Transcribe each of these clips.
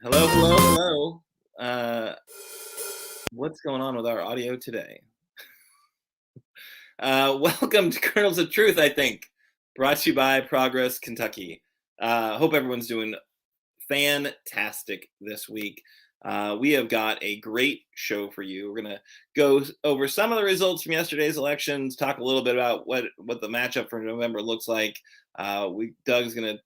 Hello, hello, hello. What's going on with our audio today? Welcome to Kernels of Truth, I think, brought to you by Progress, Kentucky. Hope everyone's doing fantastic this week. We have got a great show for you. We're going to go over some of the results from yesterday's elections, talk a little bit about what the matchup for November looks like. Doug's going to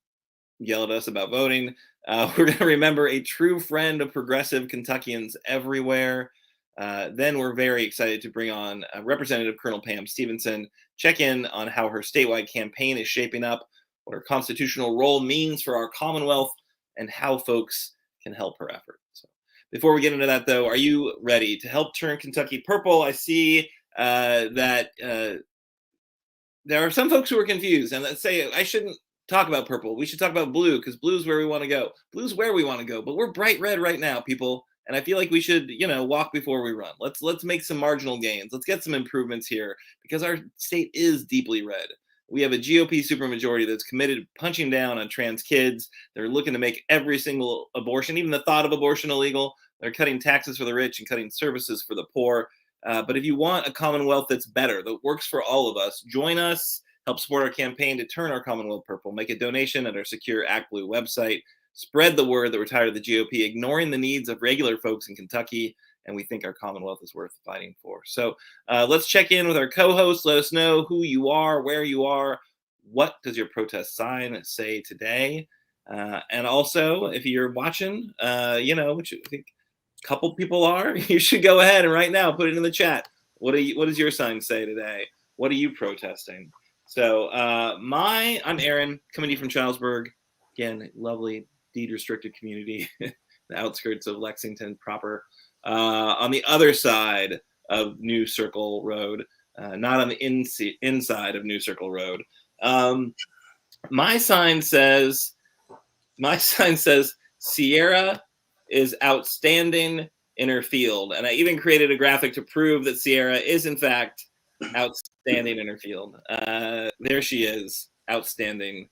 yell at us about voting. We're going to remember a true friend of progressive Kentuckians everywhere. Then we're very excited to bring on Representative Col Pam Stevenson, check in on how her statewide campaign is shaping up, what her constitutional role means for our commonwealth, and how folks can help her effort. So before we get into that, though, are you ready to help turn Kentucky purple? I see that there are some folks who are confused and that say I shouldn't talk about purple. We should talk about blue because blue's where we want to go. Blue's where we want to go, but we're bright red right now, people. And I feel like we should, walk before we run. Let's make some marginal gains. Let's get some improvements here because our state is deeply red. We have a GOP supermajority that's committed to punching down on trans kids. They're looking to make every single abortion, even the thought of abortion, illegal. They're cutting taxes for the rich and cutting services for the poor. But if you want a commonwealth that's better, that works for all of us, join us. Help support our campaign to turn our commonwealth purple. Make a donation at our secure Act Blue website. Spread the word that we're tired of the GOP ignoring the needs of regular folks in Kentucky, and we think our commonwealth is worth fighting for. So let's check in with our co-hosts. Let us know who you are, where you are. What does your protest sign say today? And also, if you're watching, which I think a couple people are, you should go ahead and right now put it in the chat. What does your sign say today? What are you protesting? So I'm Aaron, coming to you from Charlesburg. Again, lovely deed-restricted community, the outskirts of Lexington proper. On the other side of New Circle Road, not on the inside of New Circle Road. My sign says Sierra is outstanding in her field. And I even created a graphic to prove that Sierra is, in fact, outstanding in her field. There she is, outstanding.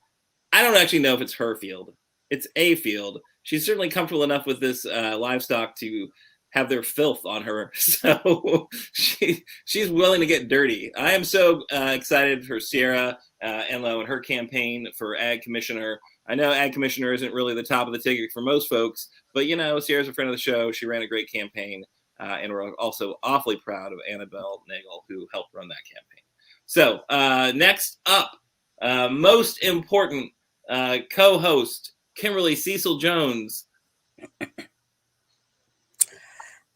I don't actually know if it's her field. It's a field. She's certainly comfortable enough with this livestock to have their filth on her. So she's willing to get dirty. I am so excited for Sierra Enlow and her campaign for Ag Commissioner. I know Ag Commissioner isn't really the top of the ticket for most folks, but Sierra's a friend of the show. She ran a great campaign. And we're also awfully proud of Annabelle Nagel, who helped run that campaign. So next up, most important co-host, Kimberly Cecil Jones.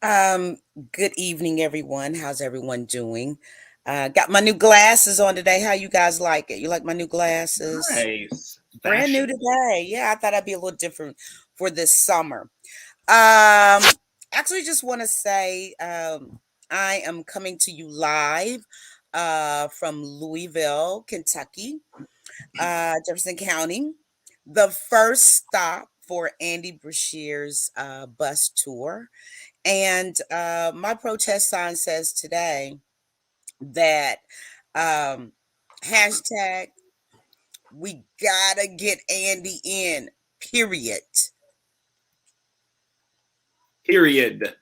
Good evening, everyone. How's everyone doing? Got my new glasses on today. How you guys like it? You like my new glasses? Nice. Brand new today. Yeah, I thought I'd be a little different for this summer. Actually, just want to say I am coming to you live from Louisville, Kentucky, Jefferson County. The first stop for Andy Beshear's bus tour. And my protest sign says today that hashtag we gotta get Andy in, period. Period.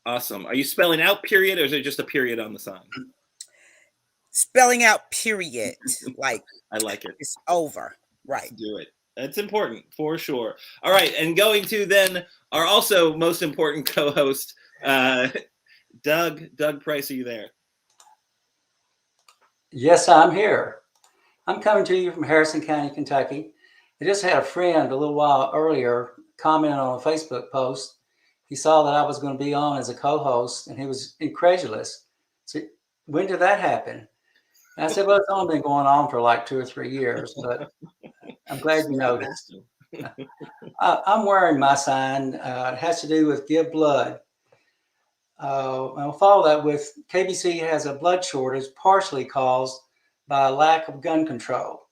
Awesome. Are you spelling out period or is it just a period on the sign? Spelling out period. Like I like it. It's over. Right. Do it. That's important for sure. All right. And going to then our also most important co-host, Doug Price. Are you there? Yes, I'm here. I'm coming to you from Harrison County, Kentucky. I just had a friend a little while earlier comment on a Facebook post. He saw that I was going to be on as a co-host and he was incredulous. So when did that happen? And I said, well, it's only been going on for like 2 or 3 years, but I'm glad you noticed. I'm wearing my sign. It has to do with Give Blood. I'll follow that with KBC has a blood shortage partially caused by a lack of gun control.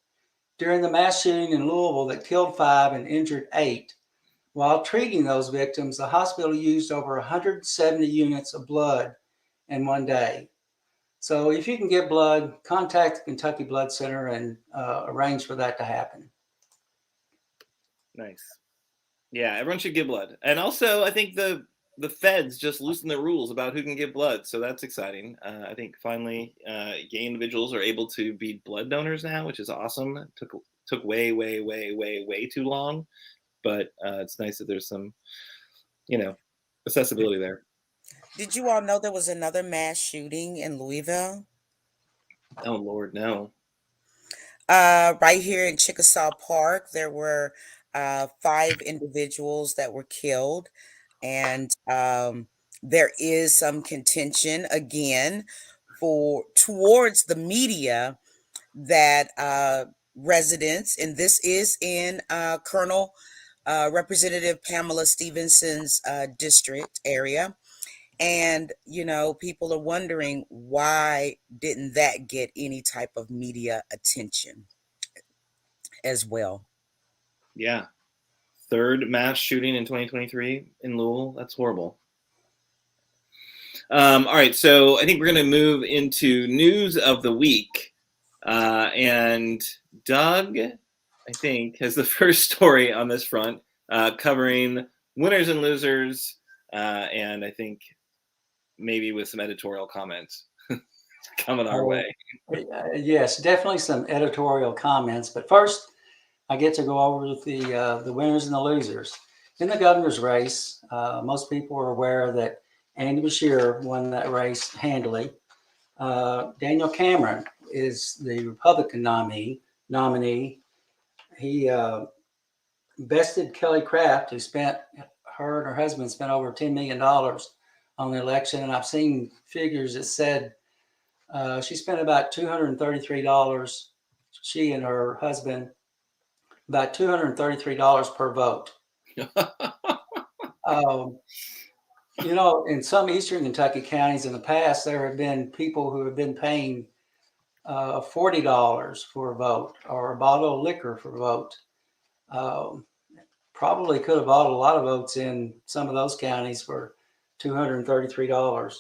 During the mass shooting in Louisville that killed 5 and injured 8, while treating those victims, the hospital used over 170 units of blood in one day. So if you can get blood, contact the Kentucky Blood Center and arrange for that to happen. Nice. Yeah, everyone should give blood. And also, I think the feds just loosened the rules about who can give blood, so that's exciting. I think finally, gay individuals are able to be blood donors now, which is awesome. It took way too long, but it's nice that there's some, you know, accessibility there. Did you all know there was another mass shooting in Louisville? Oh Lord, no. Right here in Chickasaw Park, there were 5 individuals that were killed, and there is some contention again for towards the media that residents, and this is in Colonel Representative Pamela Stevenson's district area. And, people are wondering why didn't that get any type of media attention as well. Yeah. Third mass shooting in 2023 in Louisville. That's horrible. All right, so I think we're going to move into news of the week. And Doug, I think, has the first story on this front, covering winners and losers, and I think maybe with some editorial comments coming our way. Yes, definitely some editorial comments. But first, I get to go over the winners and the losers. In the governor's race, most people are aware that Andy Beshear won that race handily. Daniel Cameron is the Republican nominee. He bested Kelly Craft, who her and her husband spent over $10 million on the election. And I've seen figures that said she spent about $233. She and her husband, about $233 per vote. In some eastern Kentucky counties in the past, there have been people who have been paying $40 for a vote or a bottle of liquor for a vote. Probably could have bought a lot of votes in some of those counties for $233.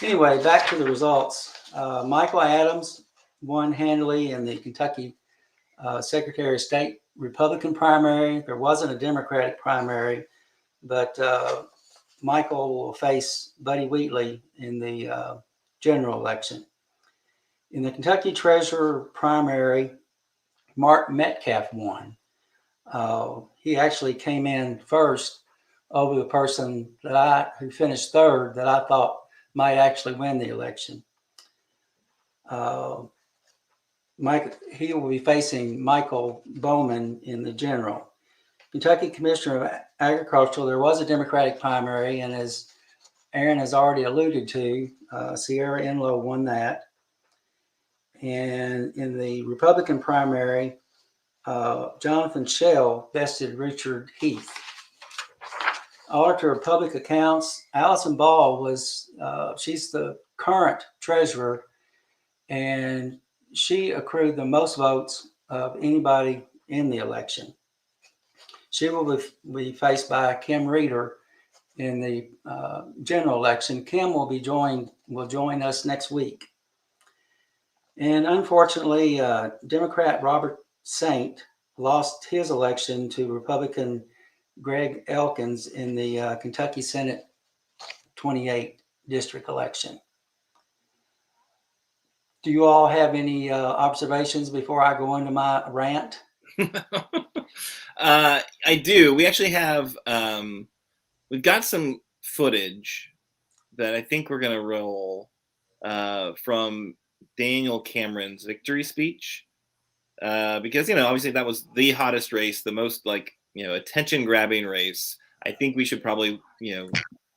Anyway, back to the results. Michael Adams won handily in the Kentucky Secretary of State Republican primary. There wasn't a Democratic primary, but Michael will face Buddy Wheatley in the general election. In the Kentucky Treasurer primary, Mark Metcalf won. He actually came in first over the person who finished third that I thought might actually win the election. He will be facing Michael Bowman in the general. Kentucky Commissioner of Agriculture, there was a Democratic primary, and as Aaron has already alluded to, Sierra Enlow won that. And in the Republican primary, Jonathan Schell bested Richard Heath. Auditor of Public Accounts, Allison Ball she's the current treasurer, and she accrued the most votes of anybody in the election. She will be faced by Kim Reeder in the general election. Kim will join us next week. And unfortunately, Democrat Robert Saint lost his election to Republican Greg Elkins in the Kentucky Senate 28 district election. Do you all have any observations before I go into my rant? I do. We actually have, we've got some footage that I think we're going to roll from Daniel Cameron's victory speech. Because, obviously that was the hottest race, the most attention grabbing race. I think we should probably,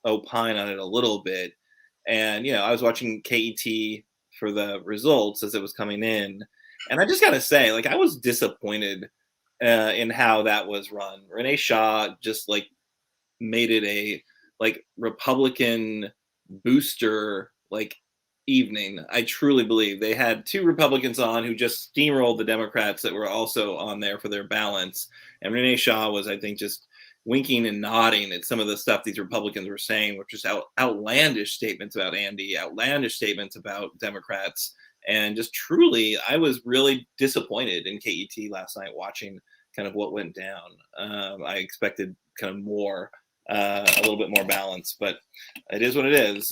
opine on it a little bit. And, I was watching KET for the results as it was coming in. And I just got to say, I was disappointed in how that was run. Renee Shaw just made it a Republican booster evening. I truly believe they had 2 Republicans on who just steamrolled the Democrats that were also on there for their balance. And Renee Shaw was, I think, just winking and nodding at some of the stuff these Republicans were saying, which is outlandish statements about Andy, outlandish statements about Democrats. And just truly, I was really disappointed in KET last night watching kind of what went down. I expected kind of more, a little bit more balance, but it is what it is.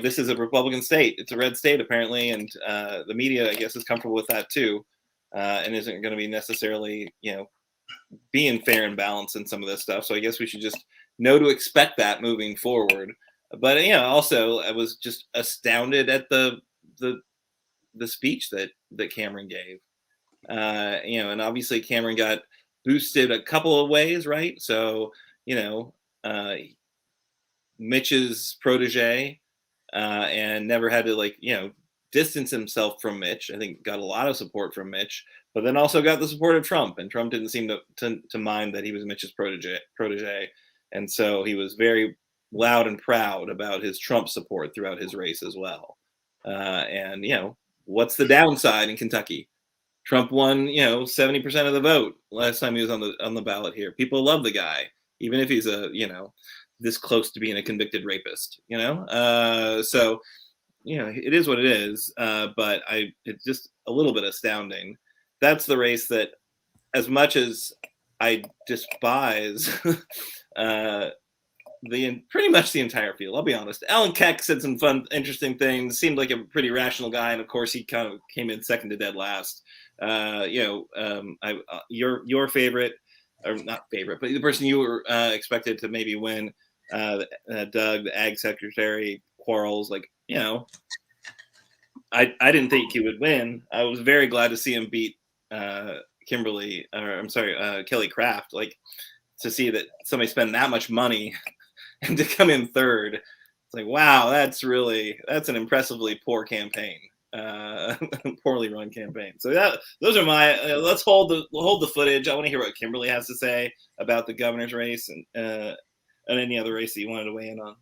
This is a Republican state. It's a red state apparently, and the media, I guess, is comfortable with that too, and isn't going to be necessarily, being fair and balanced in some of this stuff. So I guess we should just know to expect that moving forward. But also I was just astounded at the speech that Cameron gave. And obviously Cameron got boosted a couple of ways, right? So uh, Mitch's protege, and never had to distance himself from Mitch. I think got a lot of support from Mitch, but then also got the support of Trump, and Trump didn't seem to mind that he was Mitch's protege, and so he was very loud and proud about his Trump support throughout his race as well. And what's the downside in Kentucky? Trump won 70% of the vote last time he was on the ballot here. People love the guy, even if he's this close to being a convicted rapist. So it is what it is. But it's just a little bit astounding. That's the race that, as much as I despise pretty much the entire field, I'll be honest. Alan Keck said some fun, interesting things. Seemed like a pretty rational guy, and of course, he kind of came in second to dead last. Your favorite, or not favorite, but the person you were expected to maybe win, Doug, the Ag Secretary, Quarles. I didn't think he would win. I was very glad to see him beat Kelly Craft. To see that somebody spend that much money and to come in third, it's like, wow, that's an impressively poor campaign, poorly run campaign. So those are my. Let's hold the footage. I want to hear what Kimberly has to say about the governor's race and any other race that you wanted to weigh in on.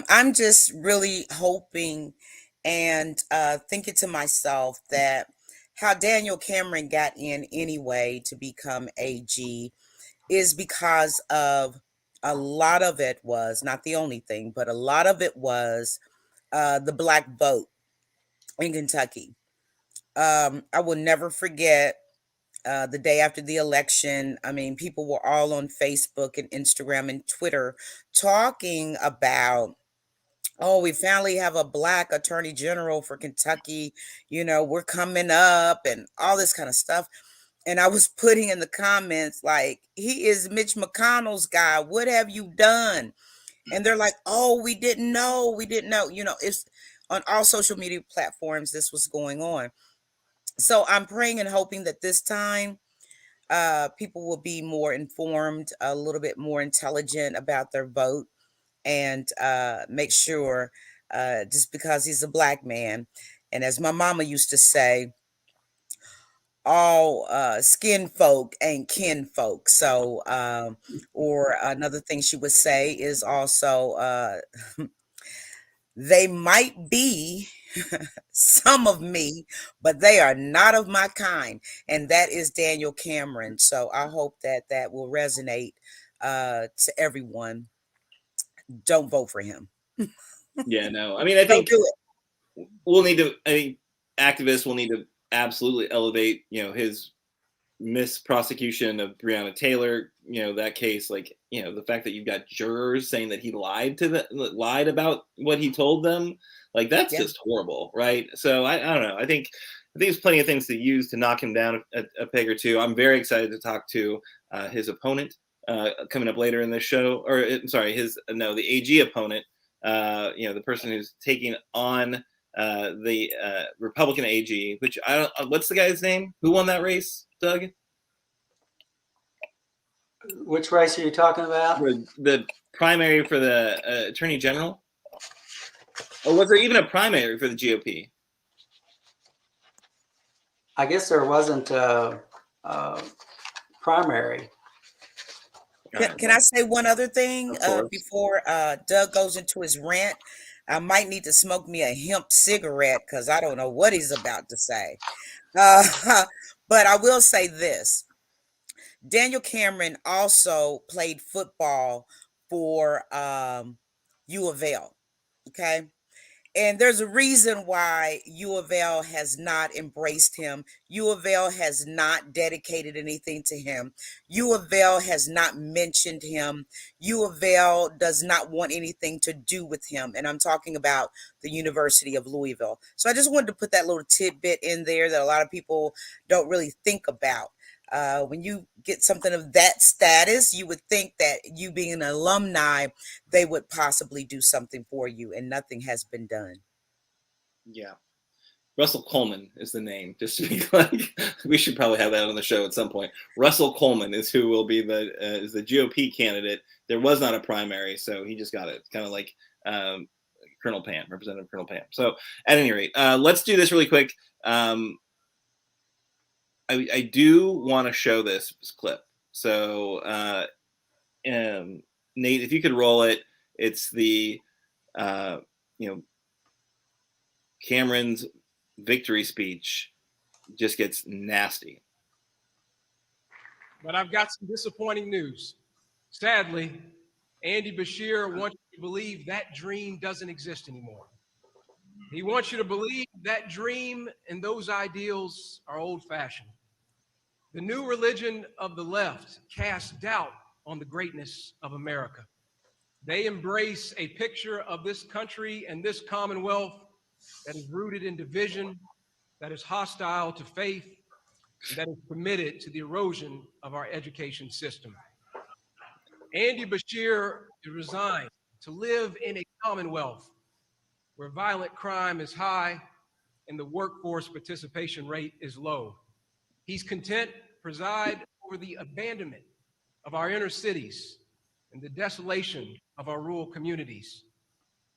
I'm just really hoping and thinking to myself that how Daniel Cameron got in anyway to become AG is because of a lot of it was not the only thing, but a lot of it was the Black vote in Kentucky. I will never forget the day after the election. I mean, people were all on Facebook and Instagram and Twitter talking about, oh, we finally have a Black attorney general for Kentucky. We're coming up and all this kind of stuff. And I was putting in the comments, like, he is Mitch McConnell's guy. What have you done? And they're like, oh, we didn't know. We didn't know. It's on all social media platforms, this was going on. So I'm praying and hoping that this time people will be more informed, a little bit more intelligent about their vote, and make sure, just because he's a Black man. And as my mama used to say, all skin folk ain't kin folk. So, or another thing she would say is also, they might be some of me, but they are not of my kind. And that is Daniel Cameron. So I hope that will resonate to everyone. Don't vote for him. Yeah, no. I mean, I Don't think do it. I think activists will need to absolutely elevate, his misprosecution of Breonna Taylor, that case, the fact that you've got jurors saying that he lied about what he told them, that's Yeah. just horrible, right? So I don't know. I think there's plenty of things to use to knock him down a peg or two. I'm very excited to talk to his opponent coming up later in this show, or sorry, the AG opponent, the person who's taking on the Republican AG, which I don't. What's the guy's name? Who won that race, Doug? Which race are you talking about? The primary for the Attorney General. Or was there even a primary for the GOP? I guess there wasn't a primary. Can I say one other thing before Doug goes into his rant? I might need to smoke me a hemp cigarette because I don't know what he's about to say. But I will say this. Daniel Cameron also played football for U of L. Okay. And there's a reason why U of L has not embraced him. U of L has not dedicated anything to him. U of L has not mentioned him. U of L does not want anything to do with him. And I'm talking about the University of Louisville. So I just wanted to put that little tidbit in there that a lot of people don't really think about. When you get something of that status, you would think that you being an alumni, they would possibly do something for you, and nothing has been done. Yeah. Russell Coleman is the name, just to be like, we should probably have that on the show at some point. Russell Coleman is who will be is the GOP candidate. There was not a primary, so he just got it. Kind of like Colonel Pam, Representative Colonel Pam. So at any rate, let's do this really quick. I do want to show this clip. So Nate, if you could roll it, it's the Cameron's victory speech just gets nasty. But I've got some disappointing news. Sadly, Andy Beshear wants you to believe that dream doesn't exist anymore. He wants you to believe that dream and those ideals are old-fashioned. The new religion of the left casts doubt on the greatness of America. They embrace a picture of this country and this commonwealth that is rooted in division, that is hostile to faith, and that is committed to the erosion of our education system. Andy Beshear is resigned to live in a commonwealth where violent crime is high and the workforce participation rate is low. He's content to preside over the abandonment of our inner cities and the desolation of our rural communities.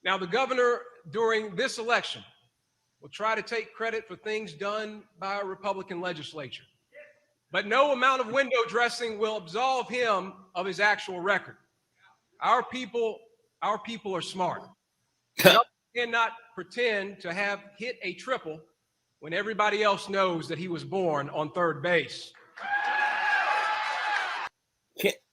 Now, the governor during this election will try to take credit for things done by a Republican legislature. But no amount of window dressing will absolve him of his actual record. Our people are smart. Cannot pretend to have hit a triple when everybody else knows that he was born on third base.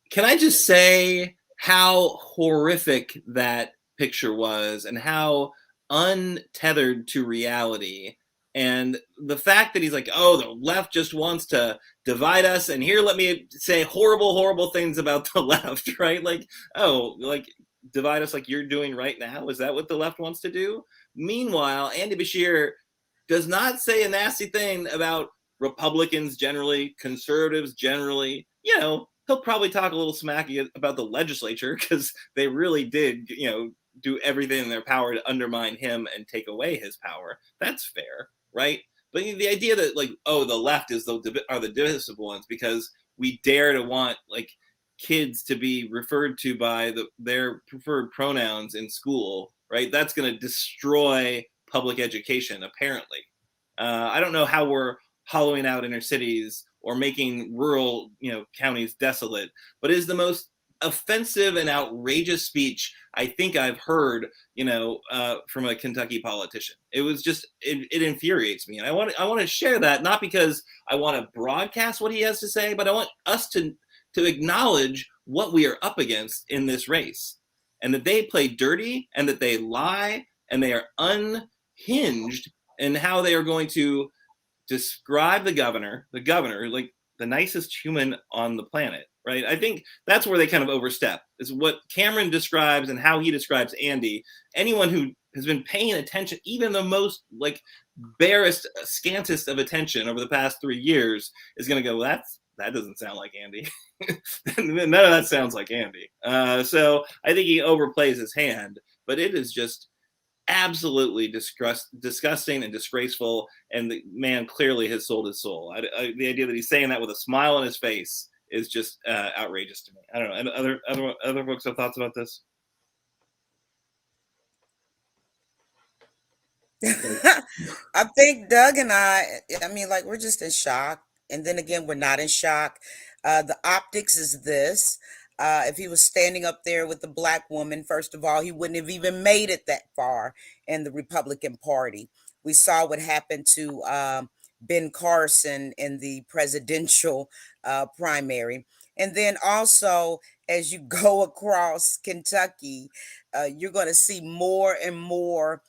Can I just say how horrific that picture was and how untethered to reality? And the fact that he's like, oh, the left just wants to divide us. And here, let me say horrible, horrible things about the left, right? Like, oh, like divide us like you're doing right now. Is that what the left wants to do? Meanwhile, Andy Beshear does not say a nasty thing about Republicans generally, conservatives generally. You know, he'll probably talk a little smacky about the legislature because they really did, do everything in their power to undermine him and take away his power. That's fair, right? But the idea that like, oh, the left are the divisive ones because we dare to want like kids to be referred to by their preferred pronouns in school, right? That's going to destroy public education, apparently. I don't know how we're hollowing out inner cities or making rural, counties desolate, but it is the most offensive and outrageous speech I think I've heard, from a Kentucky politician. It was just, it infuriates me. And I want to share that, not because I want to broadcast what he has to say, but I want us to acknowledge what we are up against in this race, and that they play dirty and that they lie and they are unhinged in how they are going to describe the governor, like the nicest human on the planet, right? I think that's where they kind of overstep, is what Cameron describes and how he describes Andy. Anyone who has been paying attention, even the most like barest, scantest of attention over the past 3 years, is going to go, that doesn't sound like Andy. None of that sounds like Andy. So I think he overplays his hand, but it is just absolutely disgusting and disgraceful. And the man clearly has sold his soul. The idea that he's saying that with a smile on his face is just outrageous to me. I don't know. And other folks have thoughts about this? I think Doug and I mean, like, we're just in shock. And then again, we're not in shock. The optics is this. If he was standing up there with the black woman, first of all, he wouldn't have even made it that far in the Republican Party. We saw what happened to Ben Carson in the presidential primary. And then also, as you go across Kentucky, you're going to see more and more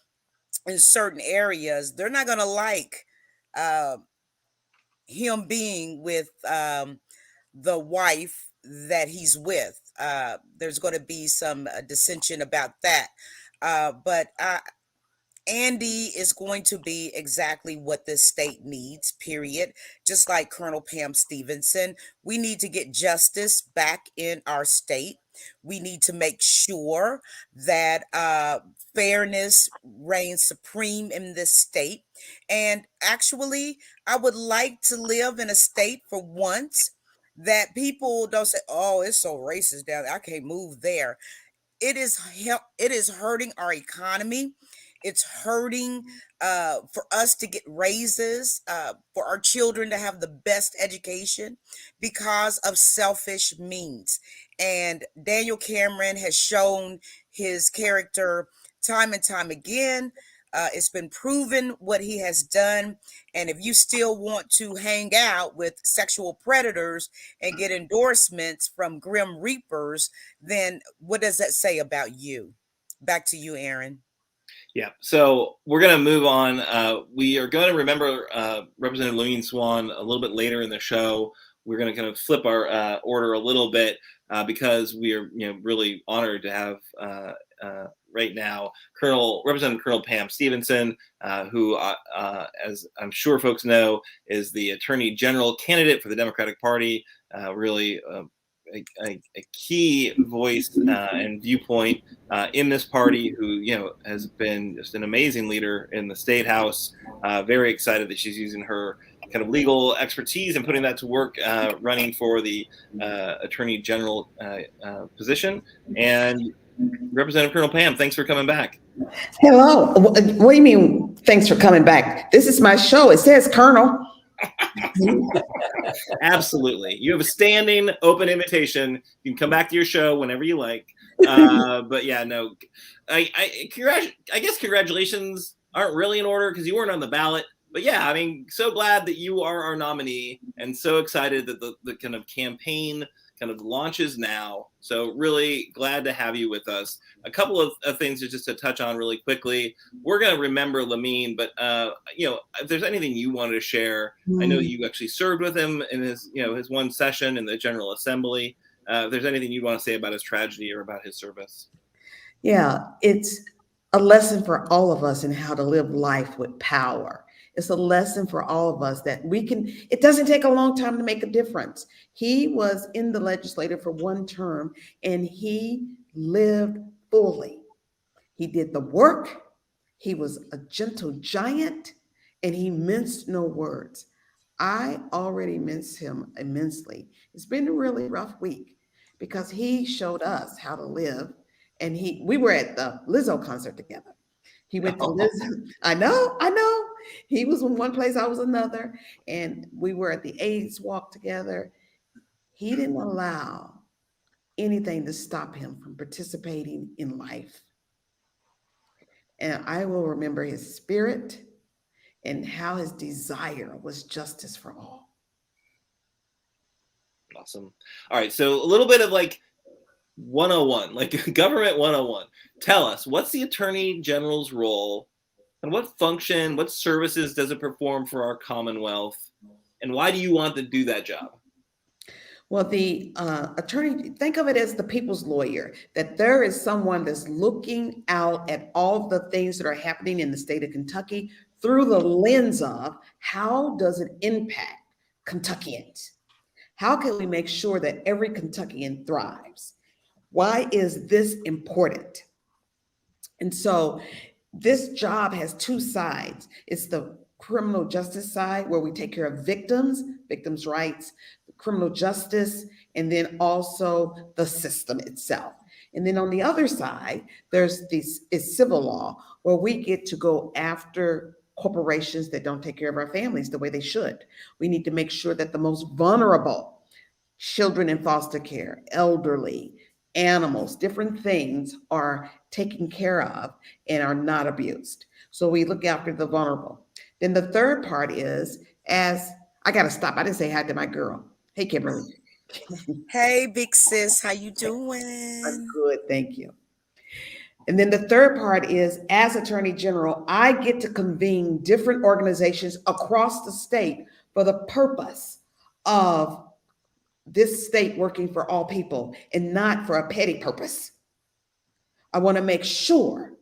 in certain areas, they're not going to like him being with the wife that he's with. There's going to be some dissension about that. But Andy is going to be exactly what this state needs, period. Just like Colonel Pam Stevenson, we need to get justice back in our state. We need to make sure that fairness reigns supreme in this state. And actually, I would like to live in a state for once that people don't say, oh, it's so racist down there, I can't move there. It is hurting our economy. It's hurting for us to get raises, for our children to have the best education because of selfish means. And Daniel Cameron has shown his character time and time again. It's been proven what he has done. And if you still want to hang out with sexual predators and get endorsements from Grim Reapers, then what does that say about you? Back to you, Aaron. Yeah, so we're going to move on. We are going to remember Representative Lamin Swann a little bit later in the show. We're going to kind of flip our order a little bit because we are, really honored to have right now Representative Col Pam Stevenson, who, as I'm sure folks know, is the Attorney General candidate for the Democratic Party. Really. A key voice and viewpoint in this party, who has been just an amazing leader in the state house. Very excited that she's using her kind of legal expertise and putting that to work, running for the Attorney General position. And Representative Colonel Pam, thanks for coming back. Hello. What do you mean? Thanks for coming back. This is my show. It says Colonel. Absolutely. You have a standing open invitation. You can come back to your show whenever you like. But yeah, no, I guess congratulations aren't really in order because you weren't on the ballot. But yeah, I mean, so glad that you are our nominee and so excited that the kind of campaign kind of launches now. So really glad to have you with us. A couple of things just to touch on really quickly. We're going to remember Lamin, but if there's anything you wanted to share, I know you actually served with him in his one session in the General Assembly. If there's anything you want to say about his tragedy or about his service. Yeah, it's a lesson for all of us in how to live life with power. It's a lesson for all of us that it doesn't take a long time to make a difference. He was in the legislature for one term and he lived fully. He did the work. He was a gentle giant and he minced no words. I already miss him immensely. It's been a really rough week because he showed us how to live. And we were at the Lizzo concert together. He went to Lizzo. I know. He was in one place, I was another. And we were at the AIDS walk together. He didn't allow anything to stop him from participating in life. And I will remember his spirit and how his desire was justice for all. Awesome. All right. So a little bit of 101, like government 101. Tell us, what's the Attorney General's role and what function, what services does it perform for our Commonwealth? And why do you want to do that job? Well, the attorney, think of it as the people's lawyer, that there is someone that's looking out at all the things that are happening in the state of Kentucky through the lens of how does it impact Kentuckians? How can we make sure that every Kentuckian thrives? Why is this important? And so this job has two sides. It's the criminal justice side where we take care of victims rights, criminal justice, and then also the system itself. And then on the other side, there's is civil law where we get to go after corporations that don't take care of our families the way they should. We need to make sure that the most vulnerable children in foster care, elderly, animals, different things are taken care of and are not abused. So we look after the vulnerable. Then the third part is, I got to stop. I didn't say hi to my girl. Hey, Kimberly. Hey, big sis. How you doing? I'm good. Thank you. And then the third part is, as Attorney General, I get to convene different organizations across the state for the purpose of this state working for all people and not for a petty purpose. I want to make sure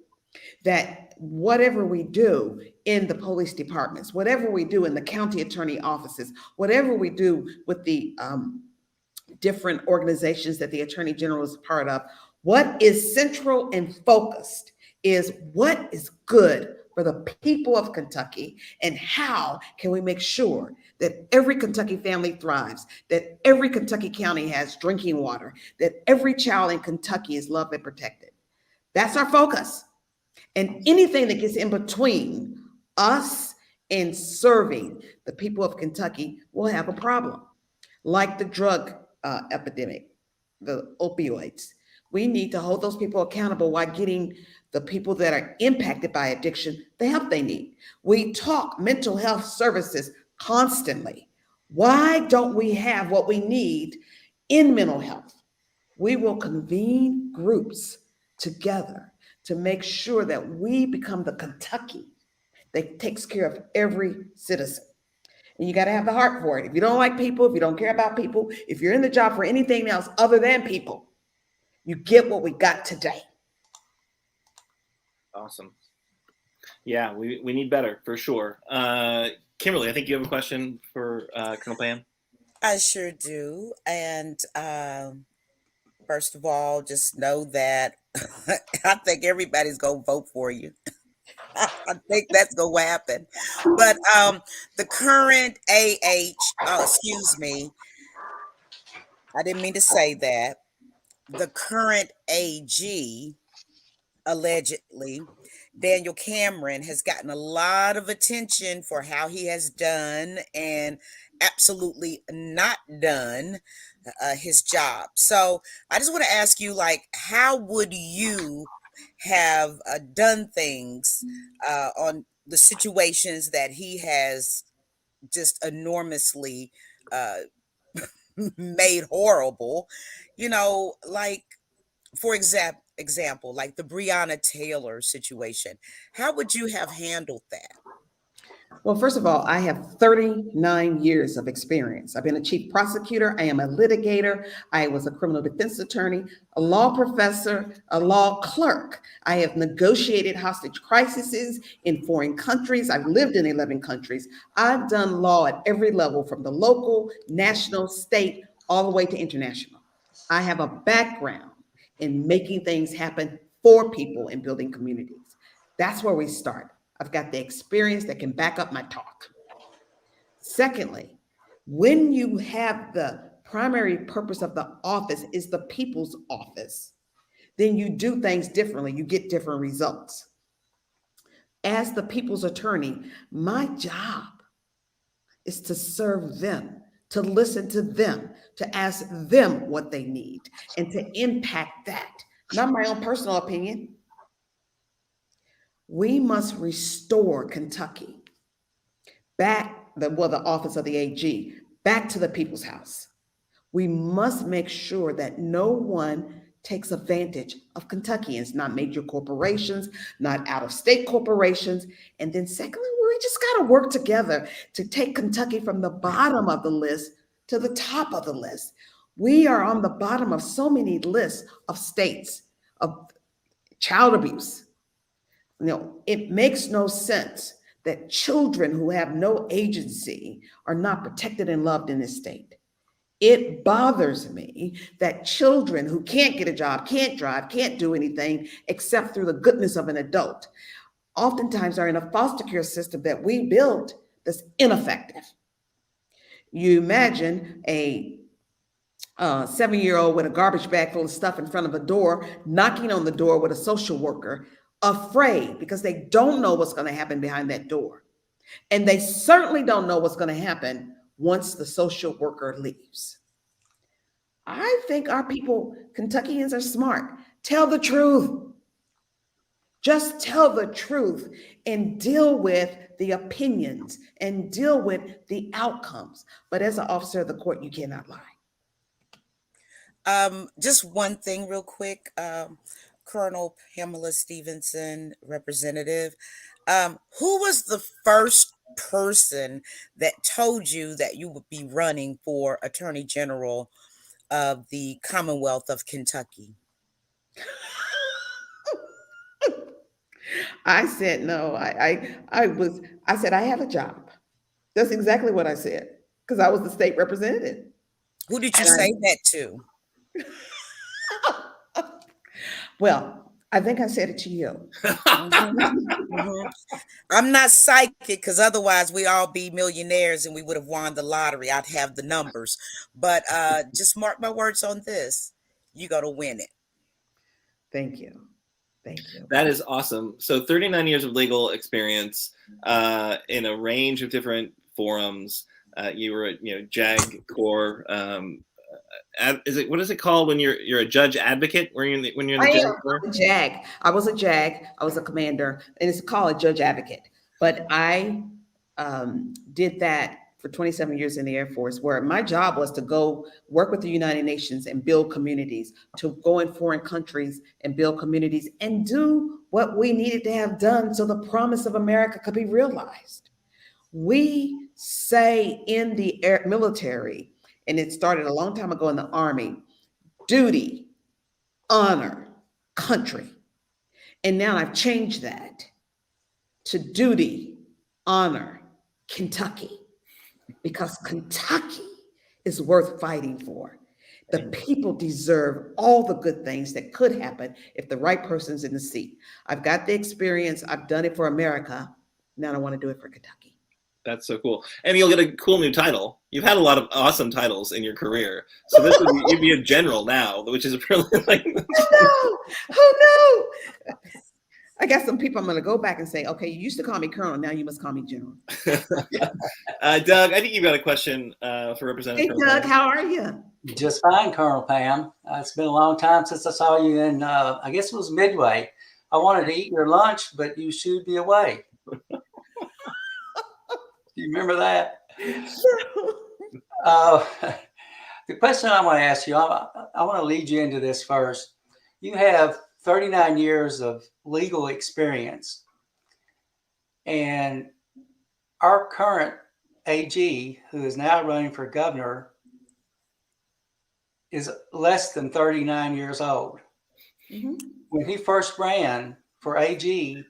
that whatever we do in the police departments, whatever we do in the county attorney offices, whatever we do with the different organizations that the Attorney General is part of, what is central and focused is what is good for the people of Kentucky, and how can we make sure that every Kentucky family thrives, that every Kentucky county has drinking water, that every child in Kentucky is loved and protected. That's our focus. And anything that gets in between us and serving the people of Kentucky will have a problem, like the drug epidemic, the opioids. We need to hold those people accountable while getting the people that are impacted by addiction the help they need. We talk mental health services constantly. Why don't we have what we need in mental health? We will convene groups together to make sure that we become the Kentucky that takes care of every citizen. And you got to have the heart for it. If you don't like people, if you don't care about people, if you're in the job for anything else other than people, you get what we got today. Awesome. Yeah, we need better for sure. Kimberly, I think you have a question for Colonel Pam. I sure do. And first of all, just know that I think everybody's going to vote for you. I think that's going to happen. But the current excuse me, I didn't mean to say that. The current AG, allegedly, Daniel Cameron, has gotten a lot of attention for how he has done and absolutely not done his job. So I just want to ask you, like, how would you have done things on the situations that he has just enormously made horrible? You know, like, for example, like the Breonna Taylor situation. How would you have handled that? Well, first of all, I have 39 years of experience. I've been a chief prosecutor. I am a litigator. I was a criminal defense attorney, a law professor, a law clerk. I have negotiated hostage crises in foreign countries. I've lived in 11 countries. I've done law at every level, from the local, national, state, all the way to international. I have a background in making things happen for people and building communities. That's where we start. I've got the experience that can back up my talk. Secondly, when you have the primary purpose of the office is the people's office, then you do things differently. You get different results. As the people's attorney, my job is to serve them, to listen to them, to ask them what they need, and to impact that, not my own personal opinion. We must restore Kentucky back, the office of the AG, back to the people's house. We must make sure that no one takes advantage of Kentuckians, not major corporations, not out-of-state corporations. And then secondly, we just got to work together to take Kentucky from the bottom of the list to the top of the list. We are on the bottom of so many lists of states of child abuse. No, it makes no sense that children who have no agency are not protected and loved in this state. It bothers me that children who can't get a job, can't drive, can't do anything except through the goodness of an adult, oftentimes are in a foster care system that we built that's ineffective. You imagine a 7-year-old with a garbage bag full of stuff in front of a door, knocking on the door with a social worker, afraid because they don't know what's going to happen behind that door. And they certainly don't know what's going to happen once the social worker leaves. I think our people, Kentuckians, are smart. Tell the truth. Just tell the truth and deal with the opinions and deal with the outcomes. But as an officer of the court, you cannot lie. Just one thing real quick. Colonel Pamela Stevenson, representative. Who was the first person that told you that you would be running for Attorney General of the Commonwealth of Kentucky? I said no. I said I have a job. That's exactly what I said because I was the state representative. Who did you And say that to? Well, I think I said it to you. Mhm. I'm not psychic because otherwise we all be millionaires and we would have won the lottery. I'd have the numbers. But just mark my words on this. You're going to win it. Thank you. Thank you. That is awesome. So 39 years of legal experience in a range of different forums. You were at, JAG Corps. What is it called when you're a judge advocate? When you're in the JAG Corps? I was a JAG. I was a JAG. I was a commander, and it's called a judge advocate. But I did that for 27 years in the Air Force, where my job was to go work with the United Nations and build communities, to go in foreign countries and build communities and do what we needed to have done so the promise of America could be realized. We say in the military, and it started a long time ago in the Army, duty, honor, country. And now I've changed that to duty, honor, Kentucky, because Kentucky is worth fighting for. The people deserve all the good things that could happen if the right person's in the seat. I've got the experience. I've done it for America. Now I want to do it for Kentucky. That's so cool. And you'll get a cool new title. You've had a lot of awesome titles in your career. So this would be, you'd be a general now, which is really like... Oh no. I got some people I'm going to go back and say, okay, you used to call me Colonel. Now you must call me General. Doug, I think you've got a question for Representative. Hey, Doug, how are you? Just fine, Colonel Pam. It's been a long time since I saw you in, I guess it was Midway. I wanted to eat your lunch, but you shooed me away. Do you remember that? The question I want to ask you, I want to lead you into this first. You have 39 years of legal experience, and our current AG, who is now running for governor, is less than 39 years old. Mm-hmm. When he first ran for AG,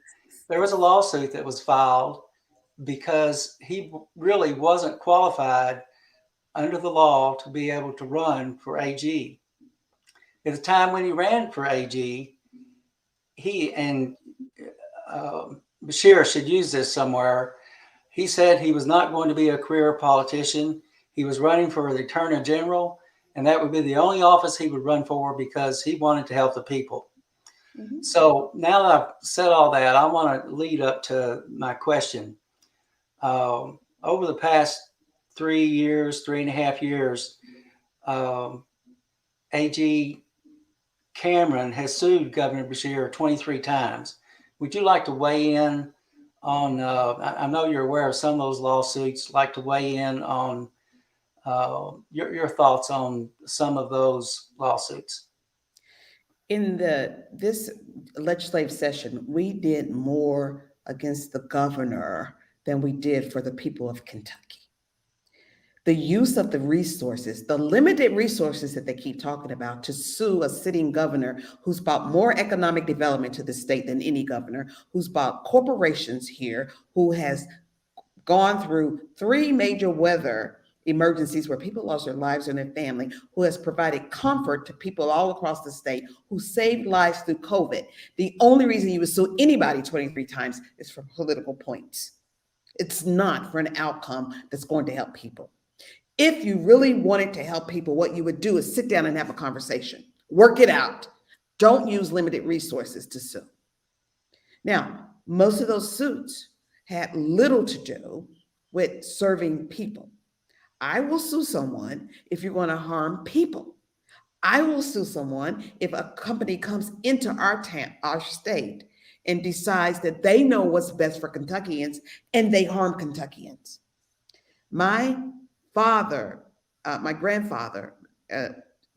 there was a lawsuit that was filed because he really wasn't qualified under the law to be able to run for AG. At the time when he ran for AG, he and Beshear should use this somewhere. He said he was not going to be a career politician. He was running for the Attorney General, and that would be the only office he would run for because he wanted to help the people. Mm-hmm. So now that I've said all that, I want to lead up to my question. Over the past 3.5 years, AG Cameron has sued Governor Beshear 23 times. Would you like to weigh in on, I know you're aware of some of those lawsuits, like to weigh in on your thoughts on some of those lawsuits? In this legislative session, we did more against the governor than we did for the people of Kentucky. The use of the resources, the limited resources that they keep talking about to sue a sitting governor who's brought more economic development to the state than any governor, who's brought corporations here, who has gone through 3 major weather emergencies where people lost their lives and their family, who has provided comfort to people all across the state, who saved lives through COVID. The only reason you would sue anybody 23 times is for political points. It's not for an outcome that's going to help people. If you really wanted to help people, what you would do is sit down and have a conversation, work it out. Don't use limited resources to sue. Now, most of those suits had little to do with serving people. I will sue someone if you're going to harm people. I will sue someone if a company comes into our state and decides that they know what's best for Kentuckians and they harm Kentuckians. My grandfather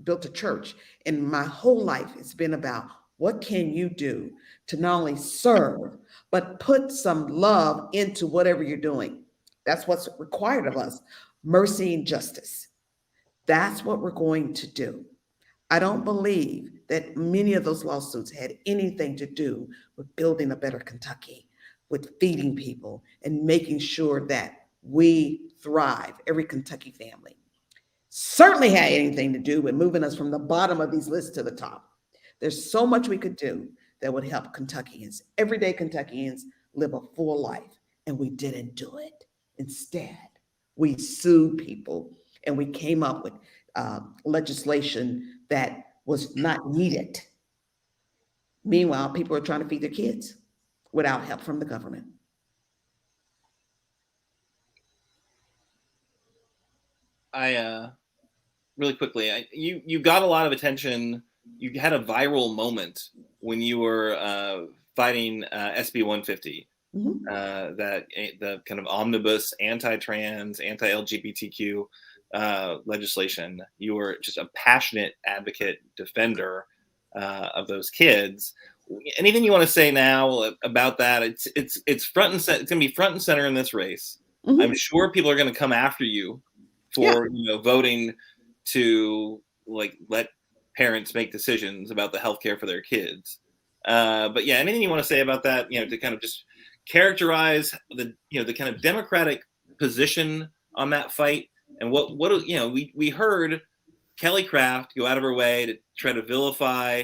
built a church, and my whole life it's been about What can you do to not only serve, but put some love into whatever you're doing? That's what's required of us. Mercy and justice. That's what we're going to do. I don't believe that many of those lawsuits had anything to do with building a better Kentucky, with feeding people and making sure that we thrive, every Kentucky family. Certainly had anything to do with moving us from the bottom of these lists to the top. There's so much we could do that would help Kentuckians, everyday Kentuckians, live a full life, and we didn't do it. Instead, we sued people and we came up with legislation that was not needed. Meanwhile, people are trying to feed their kids without help from the government. Really quickly, you got a lot of attention. You had a viral moment when you were fighting SB 150, that the kind of omnibus anti-trans, anti-LGBTQ legislation. You were just a passionate advocate, defender of those kids. Anything you want to say now about that? It's front and center. It's going to be front and center in this race. I'm sure people are going to come after you for voting to let parents make decisions about the healthcare for their kids. But yeah, anything you want to say about that? To kind of just characterize the kind of Democratic position on that fight, and what we heard Kelly Craft go out of her way to try to vilify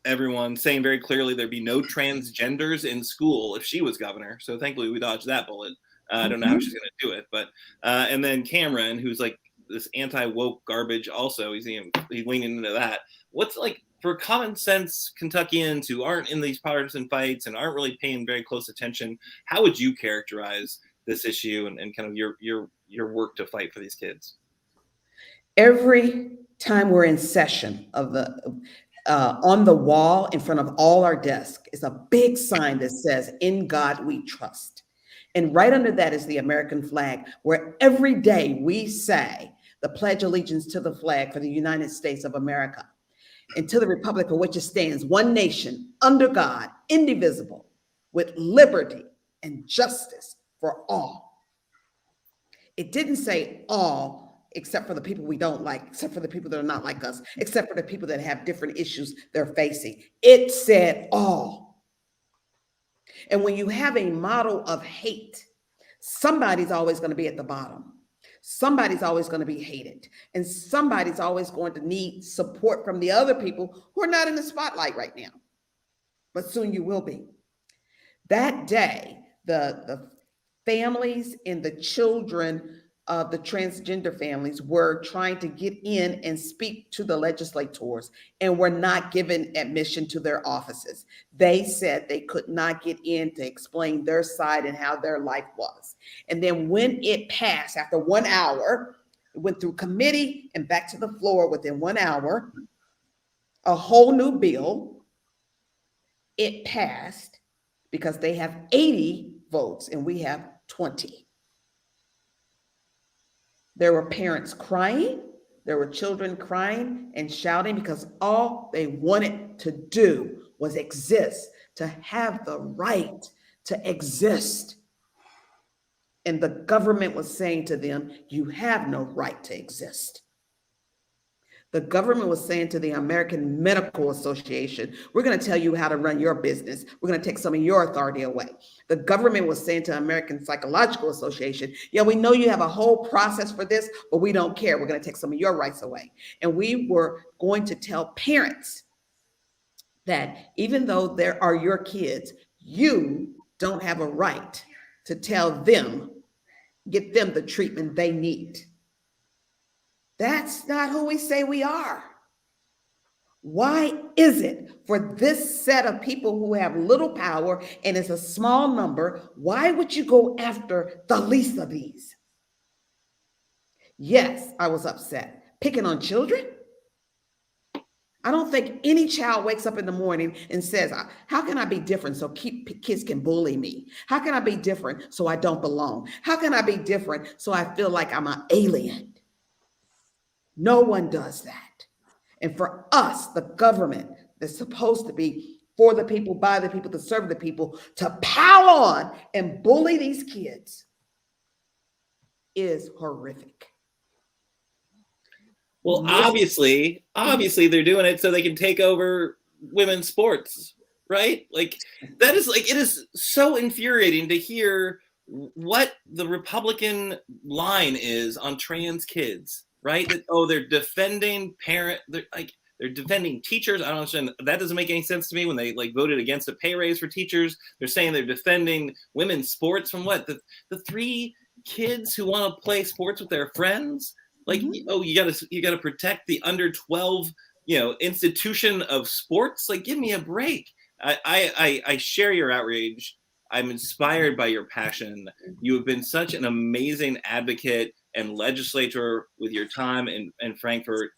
everyone, saying very clearly there'd be no transgenders in school if she was governor. So thankfully we dodged that bullet. I don't know how she's going to do it, but and then Cameron, who's like this anti-woke garbage, also he's leaning into that. What's for common sense Kentuckians who aren't in these partisan fights and aren't really paying very close attention, how would you characterize this issue and kind of your work to fight for these kids? Every time we're in session of the on the wall in front of all our desks is a big sign that says, "In God we trust." And right under that is the American flag, where every day we say the Pledge of Allegiance to the flag for the United States of America and to the republic for which it stands, one nation, under God, indivisible, with liberty and justice for all. It didn't say all, except for the people we don't like, except for the people that are not like us, except for the people that have different issues they're facing. It said all. And when you have a model of hate, somebody's always going to be at the bottom. Somebody's always going to be hated. And somebody's always going to need support from the other people who are not in the spotlight right now. But soon you will be. That day, the families and the children of the transgender families were trying to get in and speak to the legislators and were not given admission to their offices. They said they could not get in to explain their side and how their life was. And then when it passed, after 1 hour, it went through committee and back to the floor within 1 hour, a whole new bill. It passed because they have 80 votes and we have 20. There were parents crying. There were children crying and shouting because all they wanted to do was exist, to have the right to exist. And the government was saying to them, you have no right to exist. The government was saying to the American Medical Association, we're going to tell you how to run your business. We're going to take some of your authority away. The government was saying to American Psychological Association, yeah, we know you have a whole process for this, but we don't care. We're going to take some of your rights away. And we were going to tell parents that even though there are your kids, you don't have a right to tell them, get them the treatment they need. That's not who we say we are. Why is it for this set of people who have little power and it's a small number, why would you go after the least of these? Yes, I was upset. Picking on children? I don't think any child wakes up in the morning and says, how can I be different so kids can bully me? How can I be different so I don't belong? How can I be different so I feel like I'm an alien? No one does that. And for us, the government, that's supposed to be for the people, by the people, to serve the people, to pile on and bully these kids is horrific. Well, obviously they're doing it so they can take over women's sports, right? Like, that is like, it is so infuriating to hear what the Republican line is on trans kids, right? That, oh, they're defending they're defending teachers. I don't understand. That doesn't make any sense to me. When they like voted against a pay raise for teachers, they're saying they're defending women's sports from what? The 3 kids who want to play sports with their friends. Like, oh, you gotta protect the under 12, institution of sports. Like, give me a break. I share your outrage. I'm inspired by your passion. You have been such an amazing advocate and legislator with your time in Frankfort.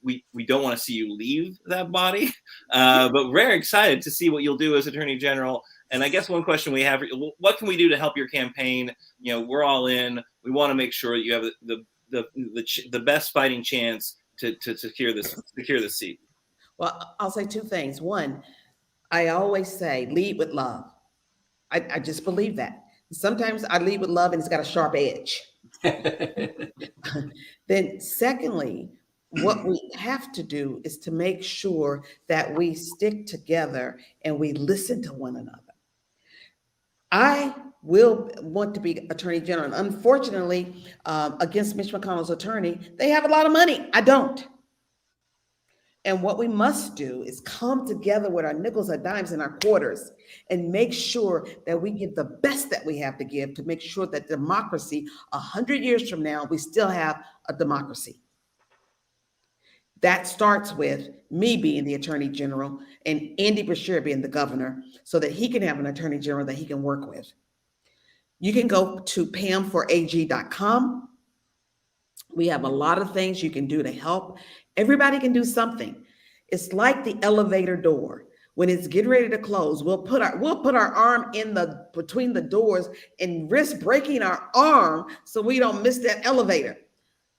We don't want to see you leave that body, but we're very excited to see what you'll do as Attorney General. And I guess one question we have: what can we do to help your campaign? We're all in. We want to make sure that you have the best fighting chance to secure this seat. Well, I'll say 2 things. One, I always say lead with love. I just believe that. Sometimes I lead with love and it's got a sharp edge. Then secondly, what we have to do is to make sure that we stick together and we listen to one another. I will want to be Attorney General. And unfortunately, against Mitch McConnell's attorney, they have a lot of money. I don't. And what we must do is come together with our nickels, our dimes, and our quarters and make sure that we give the best that we have to give to make sure that democracy, 100 years from now, we still have a democracy. That starts with me being the Attorney General and Andy Beshear being the governor so that he can have an Attorney General that he can work with. You can go to pamforag.com. We have a lot of things you can do to help. Everybody can do something. It's like the elevator door. When it's getting ready to close, we'll put our arm in between the doors and risk breaking our arm so we don't miss that elevator.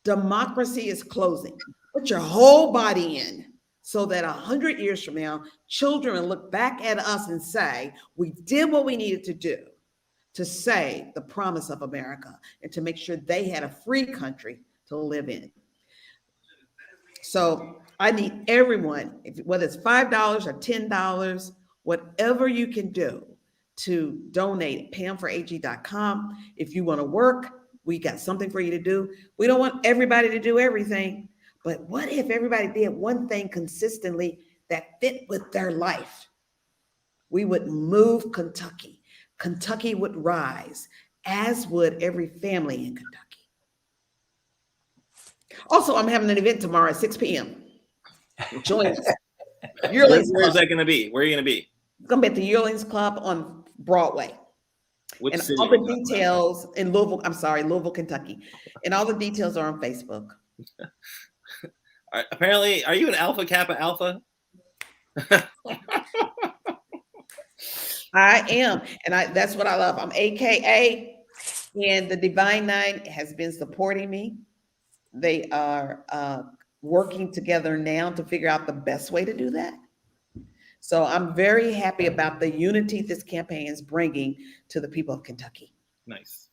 Democracy is closing. Put your whole body in so that 100 years from now, children will look back at us and say, we did what we needed to do to say the promise of America and to make sure they had a free country to live in. So I need everyone, whether it's $5 or $10, whatever you can do to donate, pamforag.com. If you want to work, we got something for you to do. We don't want everybody to do everything, but what if everybody did one thing consistently that fit with their life? We would move Kentucky. Kentucky would rise, as would every family in Kentucky. Also, I'm having an event tomorrow at 6 p.m. Join us. Where is that going to be? Where are you going to be? It's going to be at the Yearlings Club on Broadway. Which and city all the details in Louisville, Kentucky. And all the details are on Facebook. Apparently, are you an Alpha Kappa Alpha? I am. And that's what I love. I'm AKA, and the Divine Nine has been supporting me. They are working together now to figure out the best way to do that. So I'm very happy about the unity this campaign is bringing to the people of Kentucky. Nice.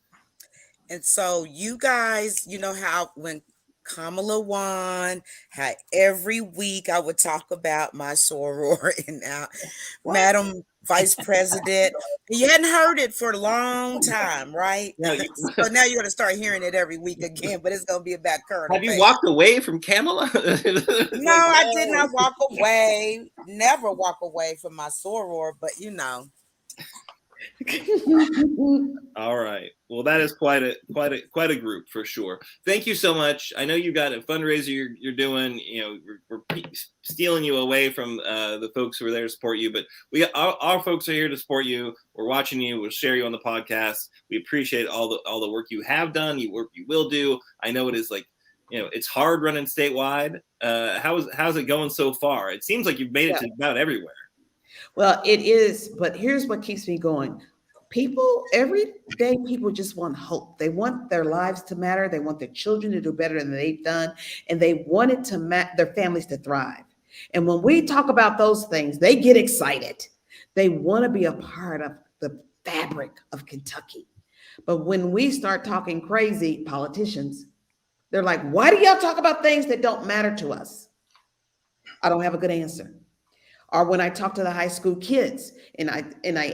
And so you guys, you know how when Kamala won, how every week I would talk about my soror and Madam Vice President. You hadn't heard it for a long time, right? No, so now you're going to start hearing it every week again, but it's going to be about current Have affairs. You walked away from Kamala? No, I did not walk away. Never walk away from my soror, but you know. All right. Well, that is quite a group for sure. Thank you so much. I know you got a fundraiser you're doing. You know, we're stealing you away from the folks who are there to support you, but we got our folks are here to support you. We're watching you. We'll share you on the podcast. We appreciate all the work you have done. Work you will do. I know it is it's hard running statewide. How's it going so far? It seems like you've made it to about everywhere. Well, it is, but here's what keeps me going. Every day, people just want hope. They want their lives to matter. They want their children to do better than they've done. And they want their families to thrive. And when we talk about those things, they get excited. They want to be a part of the fabric of Kentucky. But when we start talking crazy, politicians, they're like, why do y'all talk about things that don't matter to us? I don't have a good answer. Or when I talk to the high school kids and I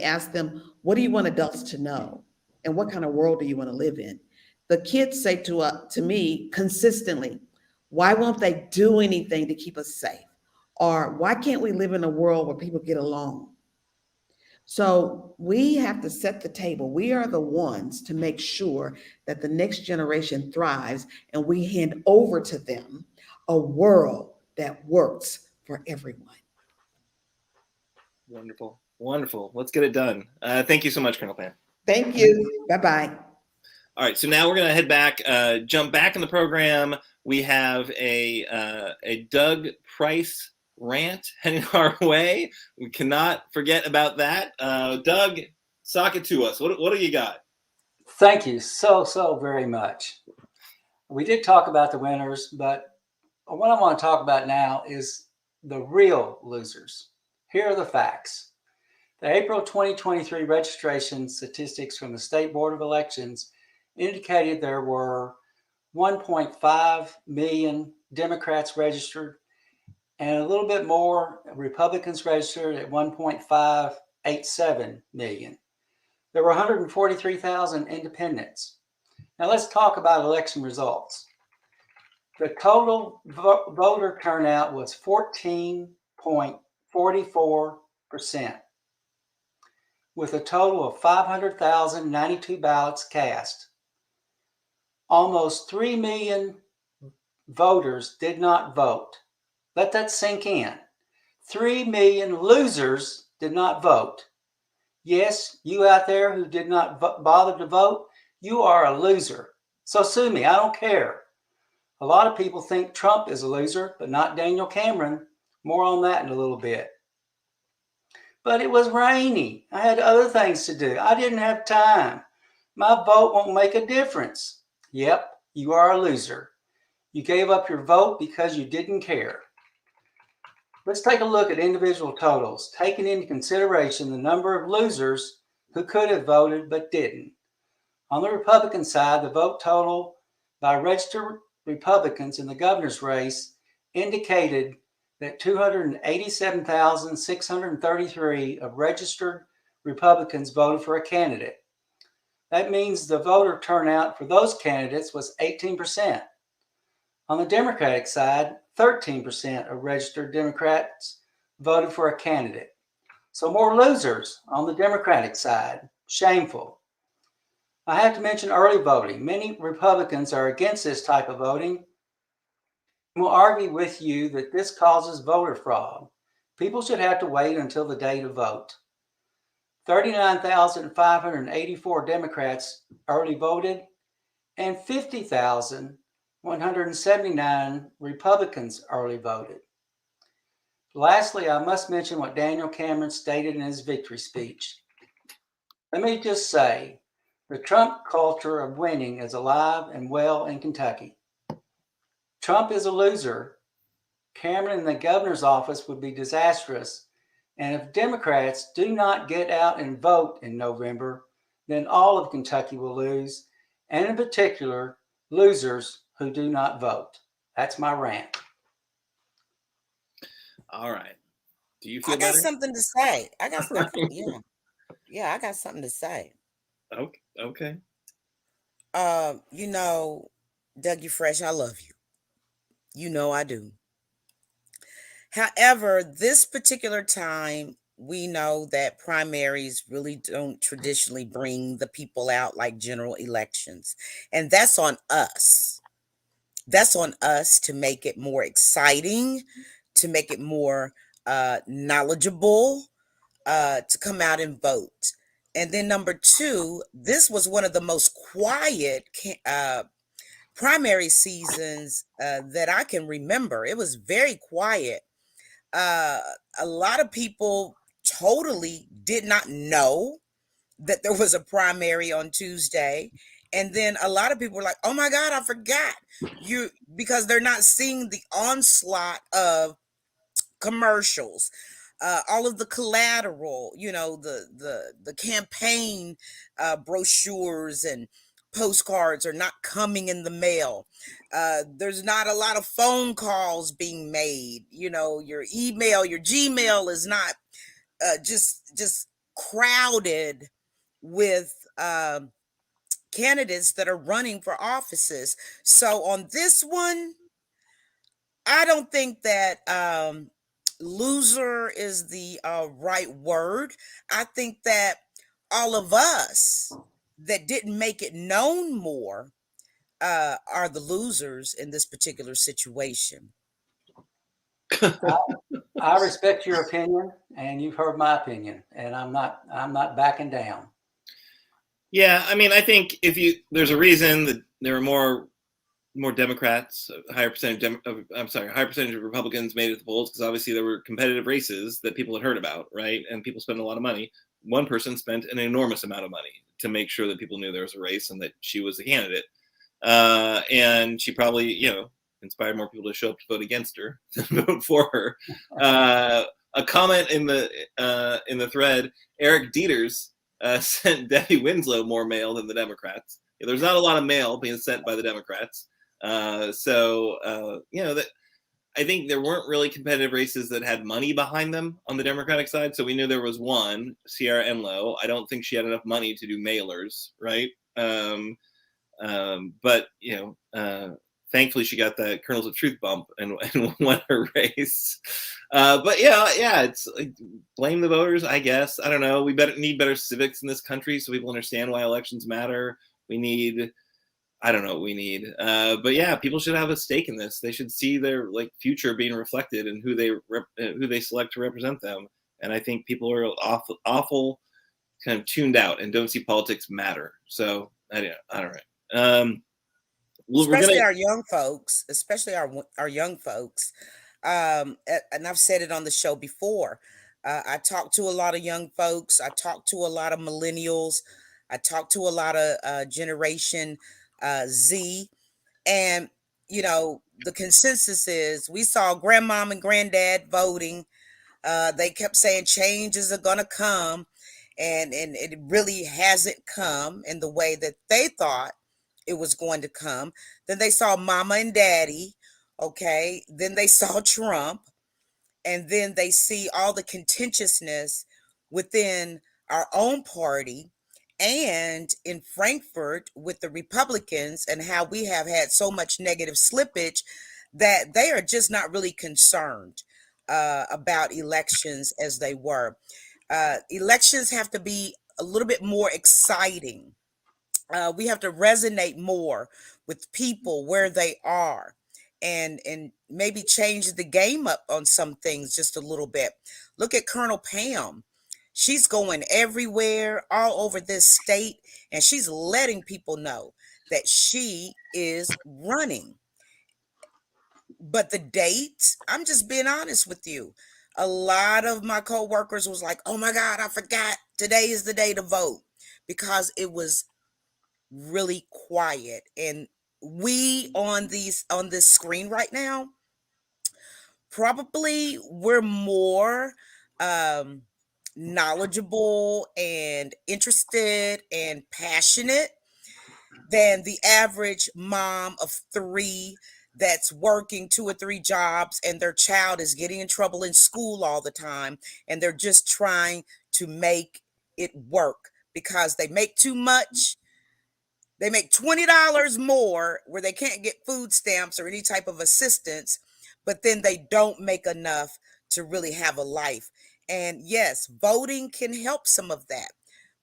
ask them, what do you want adults to know? And what kind of world do you want to live in? The kids say to me consistently, why won't they do anything to keep us safe? Or why can't we live in a world where people get along? So we have to set the table. We are the ones to make sure that the next generation thrives and we hand over to them a world that works for everyone. Wonderful. Wonderful. Let's get it done. Thank you so much, Colonel Pam. Thank you. Bye-bye. All right, so now we're going to head back, jump back in the program. We have a Doug Price rant heading our way. We cannot forget about that. Doug, sock it to us. What do you got? Thank you so very much. We did talk about the winners, but what I want to talk about now is the real losers. Here are the facts. The April 2023 registration statistics from the State Board of Elections indicated there were 1.5 million Democrats registered and a little bit more Republicans registered at 1.587 million. There were 143,000 independents. Now let's talk about election results. The total voter turnout was 14.44%, with a total of 500,092 ballots cast. Almost 3 million voters did not vote. Let that sink in. 3 million losers did not vote. Yes, you out there who did not bother to vote, you are a loser. So sue me, I don't care. A lot of people think Trump is a loser, but not Daniel Cameron. More on that in a little bit. But it was rainy. I had other things to do. I didn't have time. My vote won't make a difference. Yep, you are a loser. You gave up your vote because you didn't care. Let's take a look at individual totals, taking into consideration the number of losers who could have voted but didn't. On the Republican side, the vote total by registered Republicans in the governor's race indicated that 287,633 of registered Republicans voted for a candidate. That means the voter turnout for those candidates was 18%. On the Democratic side, 13% of registered Democrats voted for a candidate. So more losers on the Democratic side. Shameful. I have to mention early voting. Many Republicans are against this type of voting and will argue with you that this causes voter fraud. People should have to wait until the day to vote. 39,584 Democrats early voted and 50,179 Republicans early voted. Lastly, I must mention what Daniel Cameron stated in his victory speech. Let me just say, the Trump culture of winning is alive and well in Kentucky. Trump is a loser. Cameron in the governor's office would be disastrous. And if Democrats do not get out and vote in November, then all of Kentucky will lose, and in particular, losers who do not vote. That's my rant. All right. Do you feel I got better? something to say. I got something. Yeah, I got something to say. Okay. You know, Doug, you fresh. I love you. You know I do. However, this particular time, we know that primaries really don't traditionally bring the people out like general elections. And that's on us. That's on us to make it more exciting, to make it more knowledgeable, to come out and vote. And then number two, this was one of the most quiet primary seasons that I can remember. It was very quiet. A lot of people totally did not know that there was a primary on Tuesday. And then a lot of people were like, oh my God, I forgot. Because they're not seeing the onslaught of commercials, all of the collateral, the campaign brochures and postcards are not coming in the mail. There's not a lot of phone calls being made. Your email, your Gmail is not just crowded with candidates that are running for offices. So on this one, I don't think that loser is the right word. I think that all of us that didn't make it known more are the losers in this particular situation. I respect your opinion, and you've heard my opinion, and I'm not backing down. Yeah, I mean, I think there's a reason that there are more Democrats, a higher percentage of Republicans made it to the polls, because obviously there were competitive races that people had heard about, right? And people spend a lot of money. One person spent an enormous amount of money to make sure that people knew there was a race and that she was a candidate. And she probably, inspired more people to show up to vote against her than vote for her. A comment in the thread, Eric Dieters sent Debbie Winslow more mail than the Democrats. There's not a lot of mail being sent by the Democrats. That I think there weren't really competitive races that had money behind them on the Democratic side. So we knew there was one, Sierra Enloe. I don't think she had enough money to do mailers, right? But thankfully she got that Kernels of Truth bump and won her race. But yeah, it's like, blame the voters, I guess. I don't know. We need better civics in this country so people understand why elections matter. I don't know what we need. But yeah, people should have a stake in this. They should see their future being reflected in who they select to represent them. And I think people are awful kind of tuned out and don't see politics matter. So I don't know. Especially our young folks, and I've said it on the show before. I talk to a lot of young folks. I talk to a lot of millennials. I talk to a lot of Generation Z. And, the consensus is we saw grandmom and granddad voting. They kept saying changes are going to come. And it really hasn't come in the way that they thought it was going to come. Then they saw mama and daddy. Okay. Then they saw Trump. And then they see all the contentiousness within our own party and in Frankfurt with the Republicans, and how we have had so much negative slippage that they are just not really concerned about elections as they were. Elections have to be a little bit more exciting. We have to resonate more with people where they are, and maybe change the game up on some things just a little bit. Look at Colonel Pam. She's going everywhere, all over this state, and she's letting people know that she is running. But the date, I'm just being honest with you. A lot of my coworkers was like, "Oh my God, I forgot. Today is the day to vote," because it was really quiet. And we on this screen right now, probably we're more knowledgeable and interested and passionate than the average mom of 3 that's working 2 or 3 jobs, and their child is getting in trouble in school all the time, and they're just trying to make it work because they make too much. They make $20 more where they can't get food stamps or any type of assistance, but then they don't make enough to really have a life. And yes, voting can help some of that,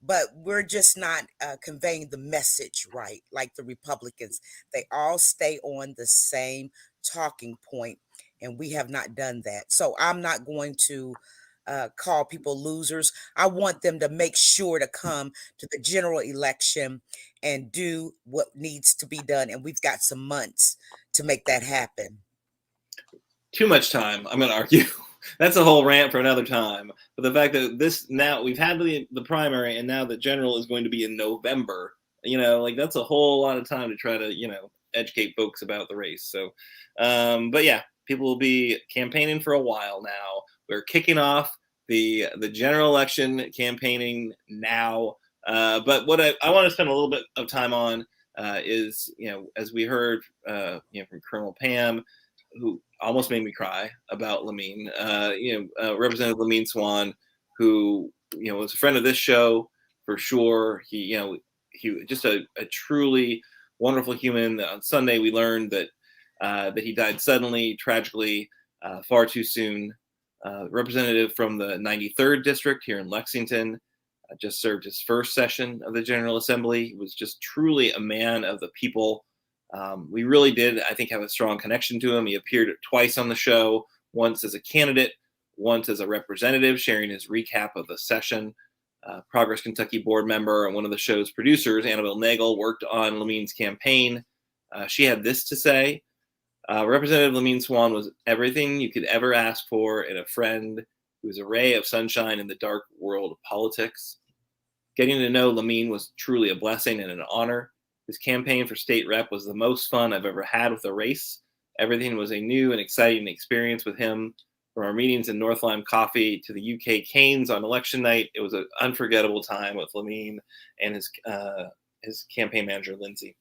but we're just not conveying the message right, like the Republicans. They all stay on the same talking point, and we have not done that. So I'm not going to call people losers. I want them to make sure to come to the general election and do what needs to be done. And we've got some months to make that happen. Too much time, I'm going to argue. That's a whole rant for another time. But the fact that now we've had the primary, and now the general is going to be in November, that's a whole lot of time to try to, educate folks about the race. So, but yeah, people will be campaigning for a while now. We're kicking off the general election campaigning now. But what I want to spend a little bit of time on is, as we heard, from Colonel Pam, who almost made me cry about Lamin, Representative Lamin Swan, who, was a friend of this show for sure. He just a truly wonderful human. On Sunday, we learned that he died suddenly, tragically, far too soon. Representative from the 93rd district here in Lexington, just served his first session of the General Assembly. He was just truly a man of the people. We really did, I think, have a strong connection to him. He appeared twice on the show, once as a candidate, once as a representative, sharing his recap of the session. Progress Kentucky board member and one of the show's producers, Annabelle Nagel, worked on Lamin's campaign. She had this to say: Representative Lamin Swan was everything you could ever ask for in a friend who was a ray of sunshine in the dark world of politics. Getting to know Lamin was truly a blessing and an honor. His campaign for state rep was the most fun I've ever had with a race. Everything was a new and exciting experience with him. From our meetings in North Lime Coffee to the UK Canes on election night, it was an unforgettable time with Lamin and his campaign manager, Lindsay.